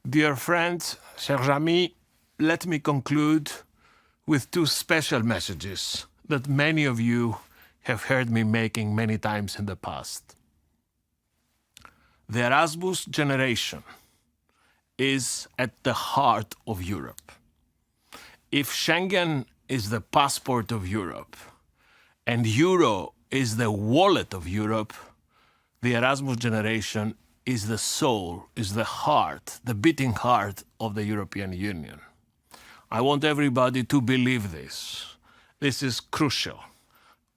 Dear friends, chers amis, let me conclude with two special messages that many of you have heard me making many times in the past. The Erasmus generation is at the heart of Europe. If Schengen is the passport of Europe and Euro is the wallet of Europe, the Erasmus generation is the soul, is the heart, the beating heart of the European Union. I want everybody to believe this. This is crucial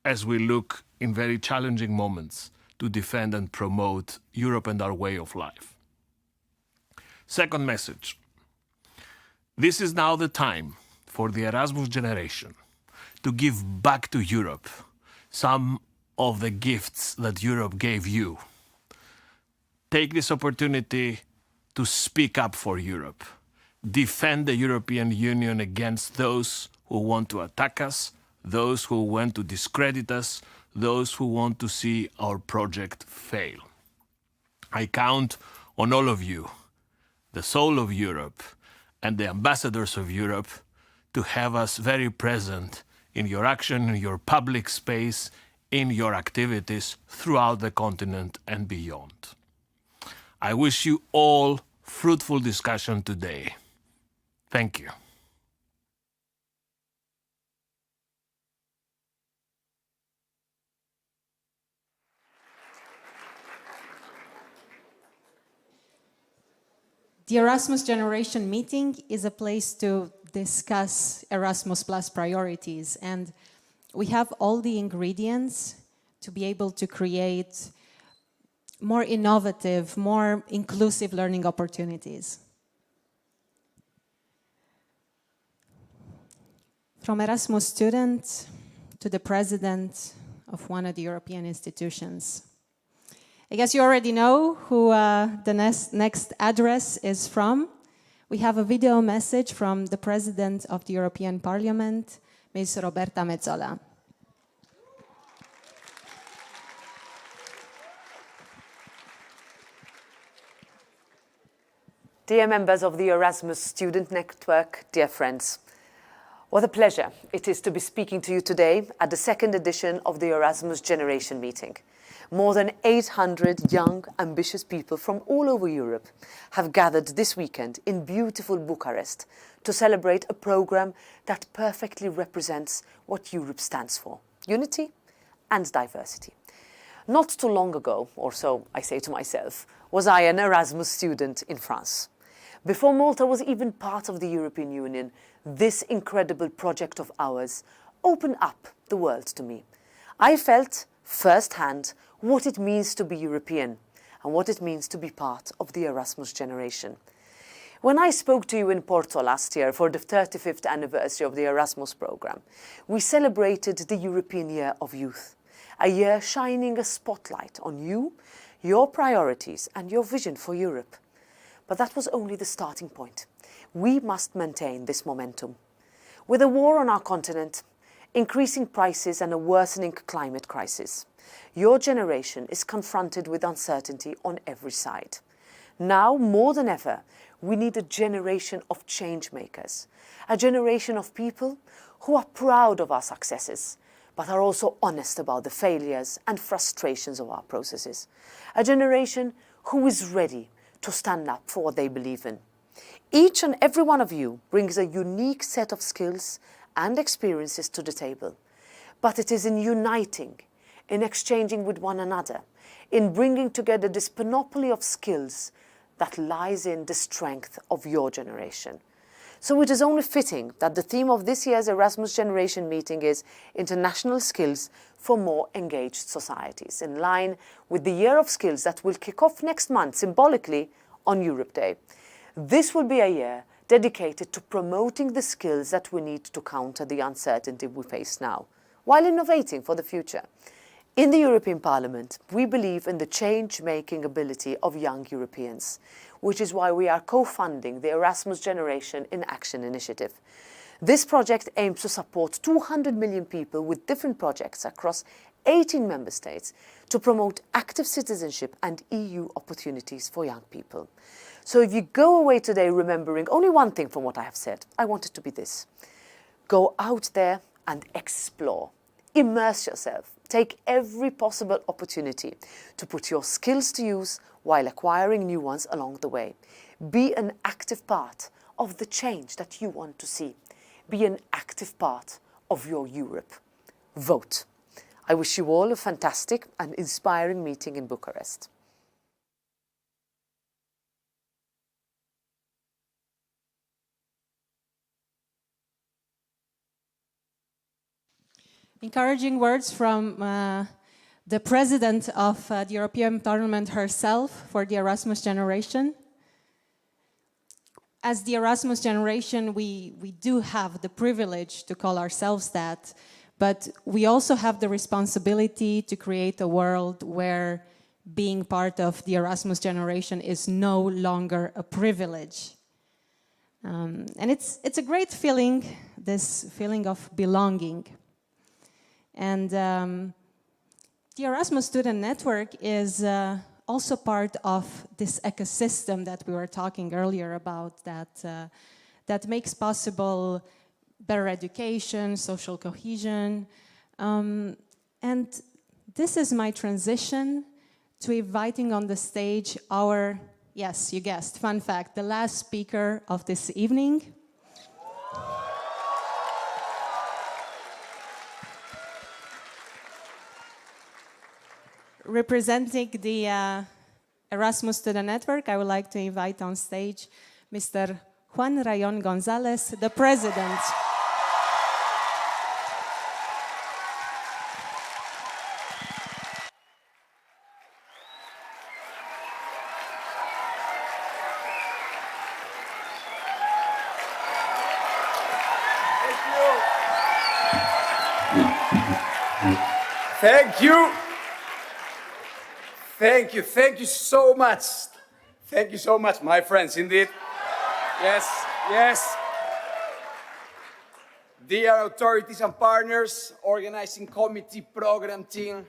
as we look in very challenging moments to defend and promote Europe and our way of life. Second message. This is now the time for the Erasmus generation to give back to Europe some of the gifts that Europe gave you. Take this opportunity to speak up for Europe. Defend the European Union against those who want to attack us, those who want to discredit us, those who want to see our project fail. I count on all of you, the soul of Europe and the ambassadors of Europe, to have us very present in your action, in your public space, in your activities throughout the continent and beyond. I wish you all fruitful discussion today. Thank you. The Erasmus Generation Meeting is a place to discuss Erasmus Plus priorities, and we have all the ingredients to be able to create more innovative, more inclusive learning opportunities. From Erasmus student to the president of one of the European institutions. I guess you already know who the next address is from. We have a video message from the President of the European Parliament, Ms. Roberta Metsola. Dear members of the Erasmus Student Network, dear friends, what a pleasure it is to be speaking to you today at the second edition of the Erasmus Generation Meeting. More than 800 young, ambitious people from all over Europe have gathered this weekend in beautiful Bucharest to celebrate a program that perfectly represents what Europe stands for: unity and diversity. Not too long ago, or so I say to myself, was I an Erasmus student in France. Before Malta was even part of the European Union, this incredible project of ours opened up the world to me. I felt firsthand what it means to be European and what it means to be part of the Erasmus generation. When I spoke to you in Porto last year for the 35th anniversary of the Erasmus programme, we celebrated the European Year of Youth, a year shining a spotlight on you, your priorities and your vision for Europe. But that was only the starting point. We must maintain this momentum. With a war on our continent, increasing prices and a worsening climate crisis, your generation is confronted with uncertainty on every side. Now, more than ever, we need a generation of change makers, a generation of people who are proud of our successes, but are also honest about the failures and frustrations of our processes, a generation who is ready to stand up for what they believe in. Each and every one of you brings a unique set of skills and experiences to the table. But it is in uniting, in exchanging with one another, in bringing together this panoply of skills that lies in the strength of your generation. So it is only fitting that the theme of this year's Erasmus Generation Meeting is International Skills for More Engaged Societies, in line with the Year of Skills that will kick off next month, symbolically, on Europe Day. This will be a year dedicated to promoting the skills that we need to counter the uncertainty we face now, while innovating for the future. In the European Parliament, we believe in the change-making ability of young Europeans, which is why we are co-funding the Erasmus Generation in Action initiative. This project aims to support 200 million people with different projects across 18 member states to promote active citizenship and EU opportunities for young people. So if you go away today remembering only one thing from what I have said, I want it to be this. Go out there and explore. Immerse yourself. Take every possible opportunity to put your skills to use while acquiring new ones along the way. Be an active part of the change that you want to see. Be an active part of your Europe. Vote. I wish you all a fantastic and inspiring meeting in Bucharest. Encouraging words from the President of the European Parliament herself for the Erasmus Generation. As the Erasmus Generation, we do have the privilege to call ourselves that, but we also have the responsibility to create a world where being part of the Erasmus Generation is no longer a privilege. And it's a great feeling, this feeling of belonging. And the Erasmus Student Network is also part of this ecosystem that we were talking earlier about, that makes possible better education, social cohesion. And this is my transition to inviting on the stage our, yes, you guessed, fun fact, the last speaker of this evening. Representing the Erasmus Student Network, I would like to invite on stage Mr. Juan Rayon Gonzalez, the President. Thank you. Thank you so much. Thank you so much, my friends, indeed. Yes. Dear authorities and partners, organizing committee, program team,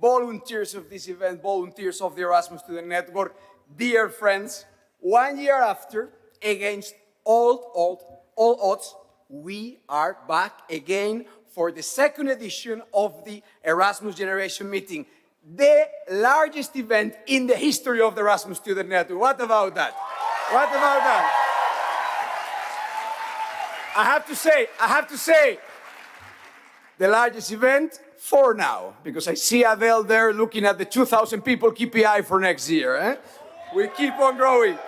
volunteers of this event, volunteers of the Erasmus Student Network, dear friends, 1 year after, against all odds, we are back again for the second edition of the Erasmus Generation Meeting. The largest event in the history of the Erasmus Student Network. What about that? What about that? I have to say, the largest event for now, because I see Adele there looking at the 2,000 people KPI for next year. Eh? We keep on growing.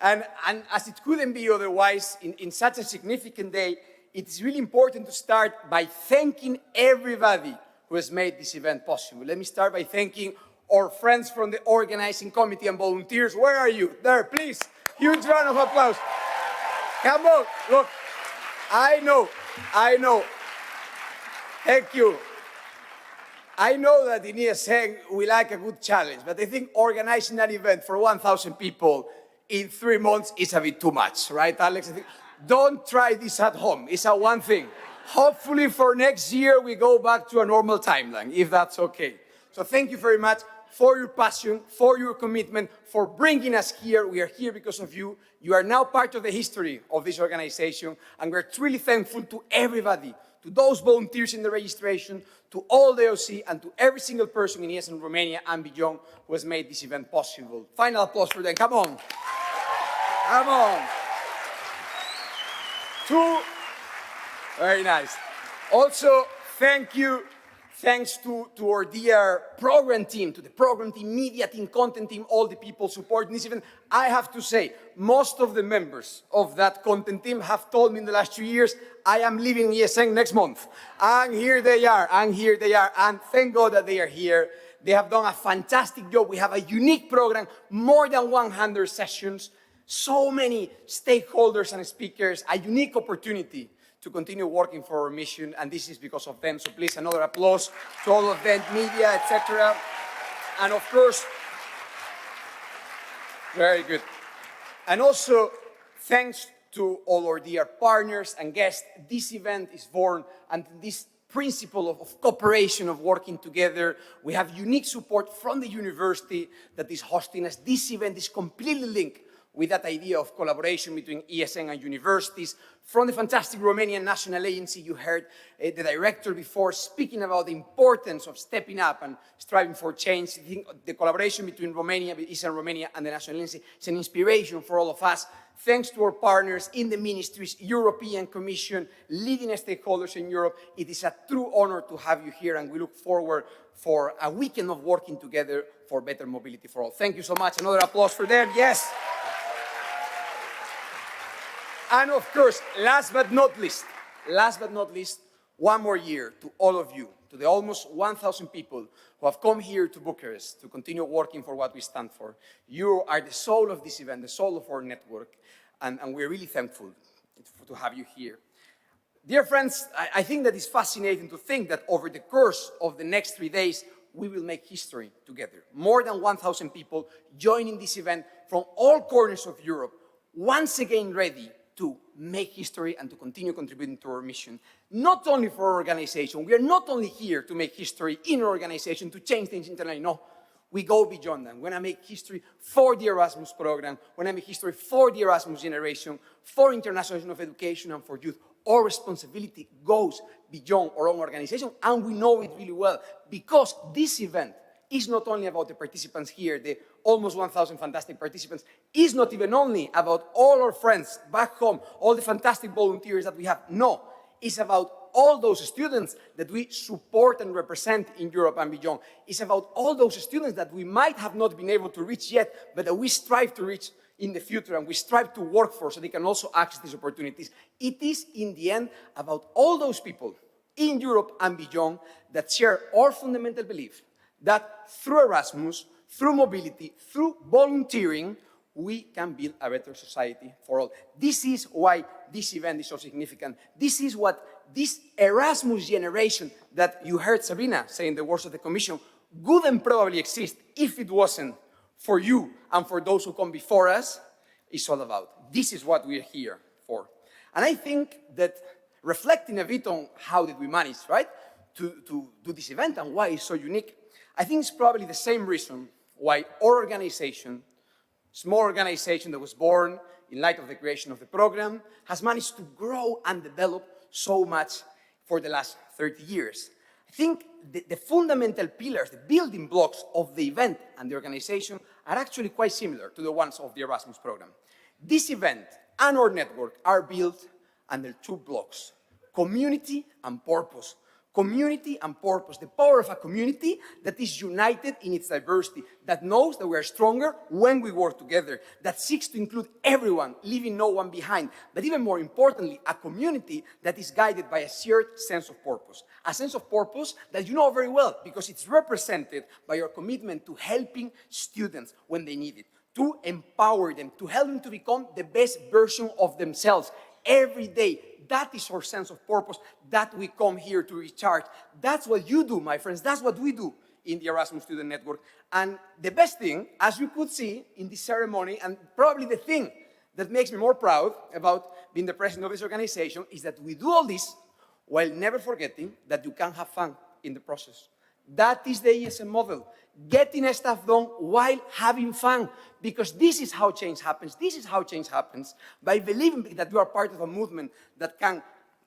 And as it couldn't be otherwise, in such a significant day, it's really important to start by thanking everybody who has made this event possible. Let me start by thanking our friends from the organizing committee and volunteers. Where are you? There, please. Huge round of applause. Come on, look. I know. Thank you. I know that in ESN we like a good challenge, but I think organizing an event for 1,000 people in 3 months is a bit too much, right, Alex? I think, don't try this at home. It's a one thing. Hopefully for next year we go back to a normal timeline, if that's okay. So thank you very much for your passion, for your commitment, for bringing us here. We are here because of you. You are now part of the history of this organization, and we're truly thankful to everybody, to those volunteers in the registration, to all the OC, and to every single person in ESN Romania and beyond who has made this event possible. Final applause for them. Come on. Come on. Very nice. Also, thanks to our dear program team, to the program team, media team, content team, all the people supporting this event. I have to say, most of the members of that content team have told me in the last 2 years, I am leaving ESN next month. And here they are, and thank God that they are here. They have done a fantastic job. We have a unique program, more than 100 sessions, so many stakeholders and speakers, a unique opportunity to continue working for our mission, and this is because of them. So please, another applause to all of them, media, etc. And of course, very good. And also, thanks to all our dear partners and guests, this event is born, and this principle of cooperation, of working together. We have unique support from the university that is hosting us. This event is completely linked with that idea of collaboration between ESN and universities. From the fantastic Romanian National Agency, you heard the director before speaking about the importance of stepping up and striving for change. I think the collaboration between Romania, ESN Romania, and the National Agency is an inspiration for all of us. Thanks to our partners in the ministries, European Commission, leading stakeholders in Europe, it is a true honor to have you here, and we look forward for a weekend of working together for better mobility for all. Thank you so much. Another applause for them. Yes. And of course, last but not least, one more year to all of you, to the almost 1,000 people who have come here to Bucharest to continue working for what we stand for. You are the soul of this event, the soul of our network, and we're really thankful to have you here. Dear friends, I think that it's fascinating to think that over the course of the next 3 days, we will make history together. More than 1,000 people joining this event from all corners of Europe, once again ready to make history and to continue contributing to our mission. Not only for our organization, we are not only here to make history in our organization, to change things internally, no. We go beyond that. When I make history for the Erasmus program, when I make history for the Erasmus generation, for internationalization of education and for youth, our responsibility goes beyond our own organization, and we know it really well, because this event is not only about the participants here, the almost 1,000 fantastic participants, is not even only about all our friends back home, all the fantastic volunteers that we have. No, it's about all those students that we support and represent in Europe and beyond. It's about all those students that we might have not been able to reach yet, but that we strive to reach in the future, and we strive to work for so they can also access these opportunities. It is, in the end, about all those people in Europe and beyond that share our fundamental belief that through Erasmus, through mobility, through volunteering, we can build a better society for all. This is why this event is so significant. This is what this Erasmus generation that you heard Sabrina say in the words of the Commission wouldn't probably exist if it wasn't for you and for those who come before us, is all about. This is what we're here for. And I think that reflecting a bit on how did we manage, right, to do this event and why it's so unique, I think it's probably the same reason why our organization, small organization that was born in light of the creation of the program, has managed to grow and develop so much for the last 30 years. I think the fundamental pillars, the building blocks of the event and the organization are actually quite similar to the ones of the Erasmus program. This event and our network are built under 2 blocks: community and purpose. Community and purpose, the power of a community that is united in its diversity, that knows that we are stronger when we work together, that seeks to include everyone, leaving no one behind. But even more importantly, a community that is guided by a shared sense of purpose. A sense of purpose that you know very well, because it's represented by your commitment to helping students when they need it, to empower them, to help them to become the best version of themselves every day. That is our sense of purpose, that we come here to recharge. That's what you do, my friends. That's what we do in the Erasmus Student Network. And the best thing, as you could see in this ceremony, and probably the thing that makes me more proud about being the president of this organization, is that we do all this while never forgetting that you can have fun in the process, That is the ESM model. Getting stuff done while having fun, because this is how change happens. This is how change happens, by believing that you are part of a movement that can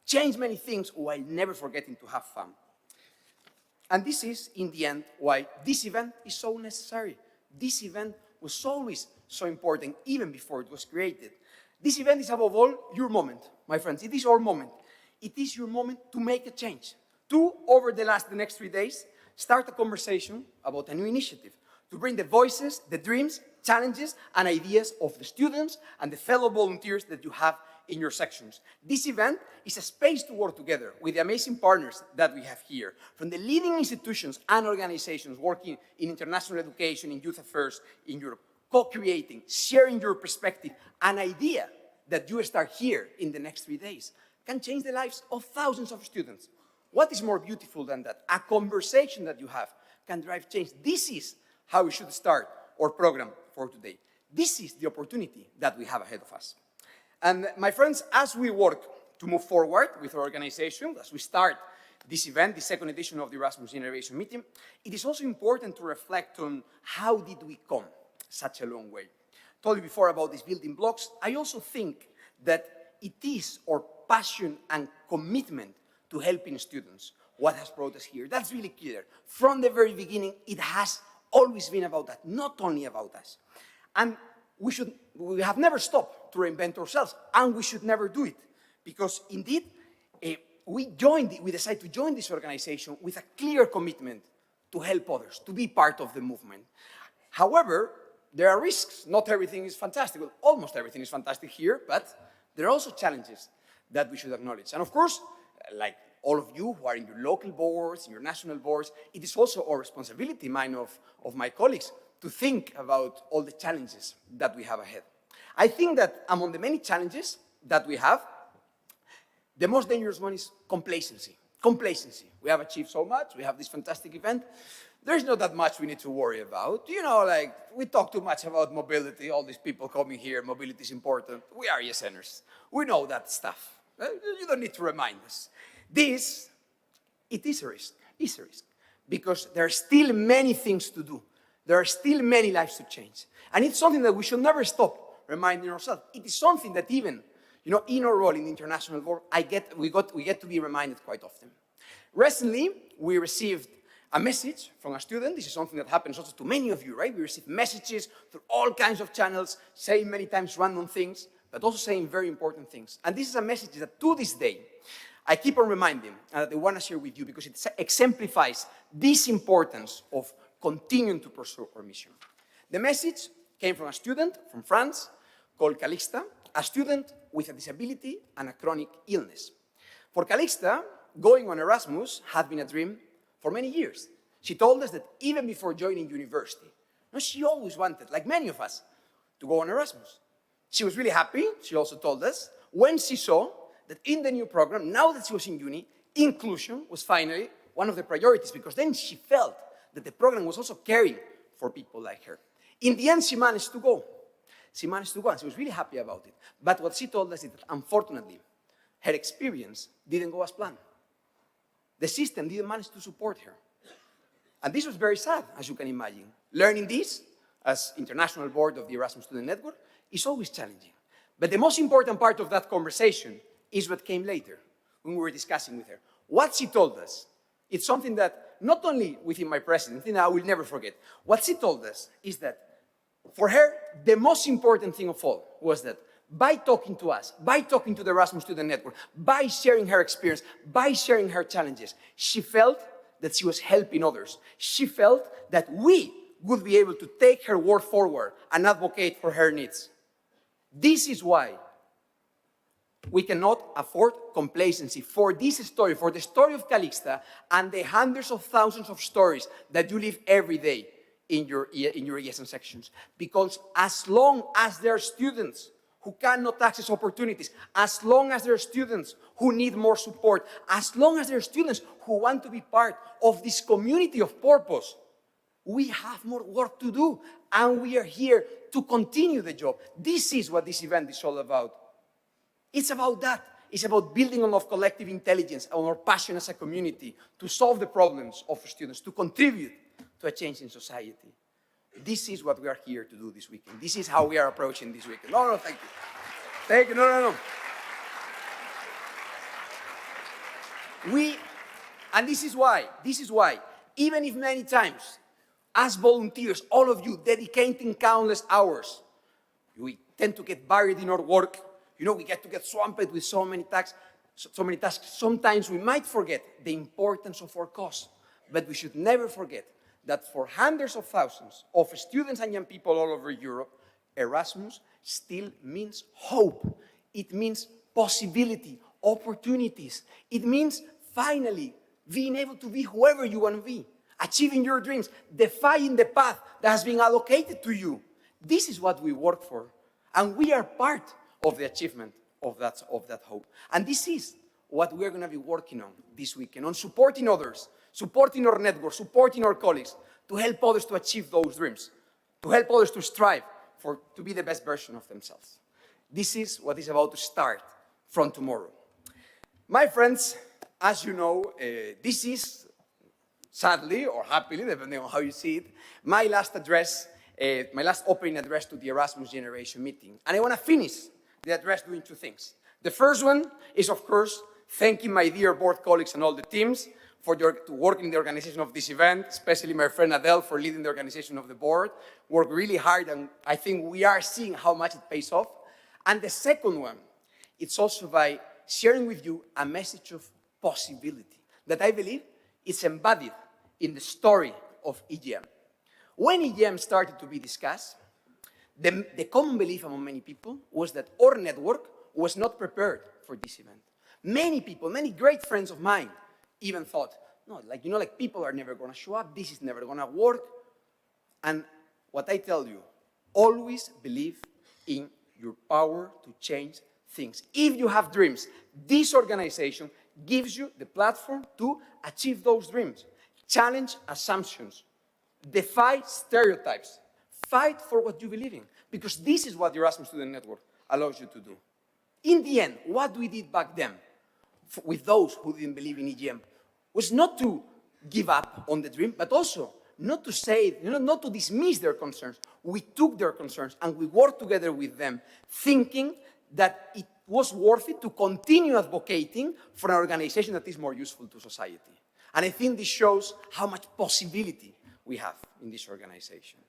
change many things while never forgetting to have fun. And this is, in the end, why this event is so necessary. This event was always so important, even before it was created. This event is, above all, your moment, my friends. It is our moment. It is your moment to make a change. To, over the next 3 days, start a conversation about a new initiative, to bring the voices, the dreams, challenges, and ideas of the students and the fellow volunteers that you have in your sections. This event is a space to work together with the amazing partners that we have here, from the leading institutions and organizations working in international education, in youth affairs in Europe, co-creating, sharing your perspective. An idea that you start here in the next 3 days can change the lives of thousands of students. What is more beautiful than that? A conversation that you have can drive change. This is how we should start our program for today. This is the opportunity that we have ahead of us. And my friends, as we work to move forward with our organization, as we start this event, the second edition of the Erasmus Generation Meeting, it is also important to reflect on how did we come such a long way. I told you before about these building blocks. I also think that it is our passion and commitment to helping students what has brought us here. That's really clear. From the very beginning, it has always been about that, not only about us. And we have never stopped to reinvent ourselves, and we should never do it, because indeed, we decided to join this organization with a clear commitment to help others, to be part of the movement. However, there are risks. Not everything is fantastic. Well, almost everything is fantastic here, but there are also challenges that we should acknowledge. And of course, like all of you who are in your local boards, in your national boards, it is also our responsibility, mine of my colleagues, to think about all the challenges that we have ahead. I think that among the many challenges that we have, the most dangerous one is complacency. Complacency. We have achieved so much, we have this fantastic event. There's not that much we need to worry about. You know, like, we talk too much about mobility, all these people coming here, mobility is important. We are ESNers. We know that stuff. You don't need to remind us. It is a risk, because there are still many things to do. There are still many lives to change. And it's something that we should never stop reminding ourselves. It is something that even, in our role in the international world, we get to be reminded quite often. Recently, we received a message from a student. This is something that happens also to many of you, right? We receive messages through all kinds of channels, saying many times random things, but also saying very important things. And this is a message that to this day, I keep on reminding, and I want to share with you because it exemplifies this importance of continuing to pursue our mission. The message came from a student from France called Calixta, a student with a disability and a chronic illness. For Calixta, going on Erasmus had been a dream for many years. She told us that even before joining university, she always wanted, like many of us, to go on Erasmus. She was really happy, she also told us, when she saw that in the new program, now that she was in uni, inclusion was finally one of the priorities, because then she felt that the program was also caring for people like her. In the end, she managed to go. She managed to go, and she was really happy about it. But what she told us is that, unfortunately, her experience didn't go as planned. The system didn't manage to support her. And this was very sad, as you can imagine. Learning this, as international board of the Erasmus Student Network, is always challenging. But the most important part of that conversation is what came later, when we were discussing with her. What she told us, it's something that, not only within my presidency, I will never forget. What she told us is that, for her, the most important thing of all was that by talking to us, by talking to the Erasmus Student Network, by sharing her experience, by sharing her challenges, she felt that she was helping others. She felt that we would be able to take her work forward and advocate for her needs. This is why we cannot afford complacency. For this story, for the story of Calixta, and the hundreds of thousands of stories that you live every day in your ESN sections. Because as long as there are students who cannot access opportunities, as long as there are students who need more support, as long as there are students who want to be part of this community of purpose, we have more work to do, and we are here to continue the job. This is what this event is all about. It's about that. is about building on our collective intelligence, on our passion as a community to solve the problems of our students, to contribute to a change in society. This is what we are here to do this weekend. This is how we are approaching this weekend. No, thank you. Thank you, no. And this is why, even if many times, as volunteers, all of you dedicating countless hours, we tend to get buried in our work. You know, we get swamped with so many tasks. Sometimes we might forget the importance of our cause, but we should never forget that for hundreds of thousands of students and young people all over Europe, Erasmus still means hope. It means possibility, opportunities. It means finally being able to be whoever you want to be, achieving your dreams, defying the path that has been allocated to you. This is what we work for, and we are part of the achievement of that hope. And this is what we're going to be working on this weekend, on supporting others, supporting our network, supporting our colleagues, to help others to achieve those dreams, to help others to strive to be the best version of themselves. This is what is about to start from tomorrow. My friends, as you know, this is, sadly or happily, depending on how you see it, my last opening address to the Erasmus Generation Meeting. And I want to finish the address doing two things. The first one is, of course, thanking my dear board colleagues and all the teams for working in the organization of this event, especially my friend Adele for leading the organization of the board. Worked really hard, and I think we are seeing how much it pays off. And the second one, it's also by sharing with you a message of possibility that I believe is embodied in the story of EGM. When EGM started to be discussed, the common belief among many people was that our network was not prepared for this event. Many people, many great friends of mine, even thought, no, like people are never going to show up, this is never going to work. And what I tell you, always believe in your power to change things. If you have dreams, this organization gives you the platform to achieve those dreams. Challenge assumptions, defy stereotypes, fight for what you believe in, because this is what the Erasmus Student Network allows you to do. In the end, what we did back then with those who didn't believe in EGM was not to give up on the dream, but also not to say, not to dismiss their concerns. We took their concerns and we worked together with them, thinking that it was worth it to continue advocating for an organization that is more useful to society. And I think this shows how much possibility we have in this organization.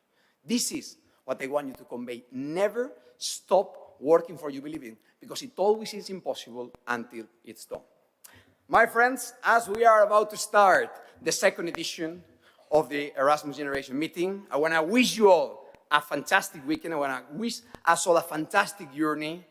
This is what I want you to convey. Never stop working for you believe in, because it always is impossible until it's done. My friends, as we are about to start the second edition of the Erasmus Generation Meeting, I want to wish you all a fantastic weekend. I want to wish us all a fantastic journey.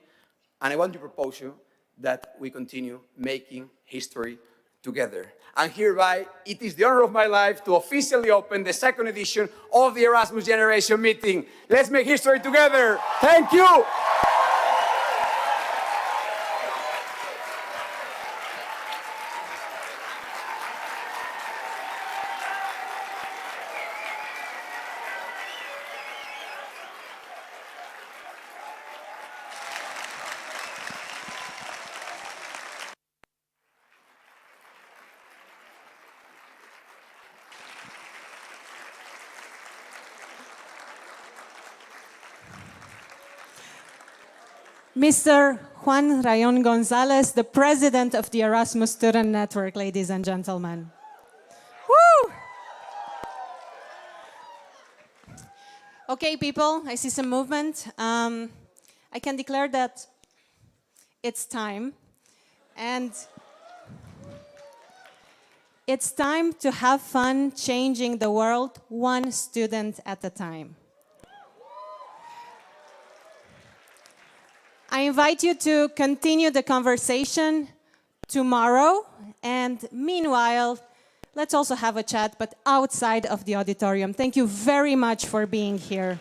And I want to propose you that we continue making history together. And hereby, it is the honor of my life to officially open the second edition of the Erasmus Generation Meeting. Let's make history together. Thank you. Mr. Juan Rayon Gonzalez, the president of the Erasmus Student Network, ladies and gentlemen. Woo! Okay, people, I see some movement. I can declare that it's time. And it's time to have fun changing the world one student at a time. I invite you to continue the conversation tomorrow, and meanwhile, let's also have a chat, but outside of the auditorium. Thank you very much for being here.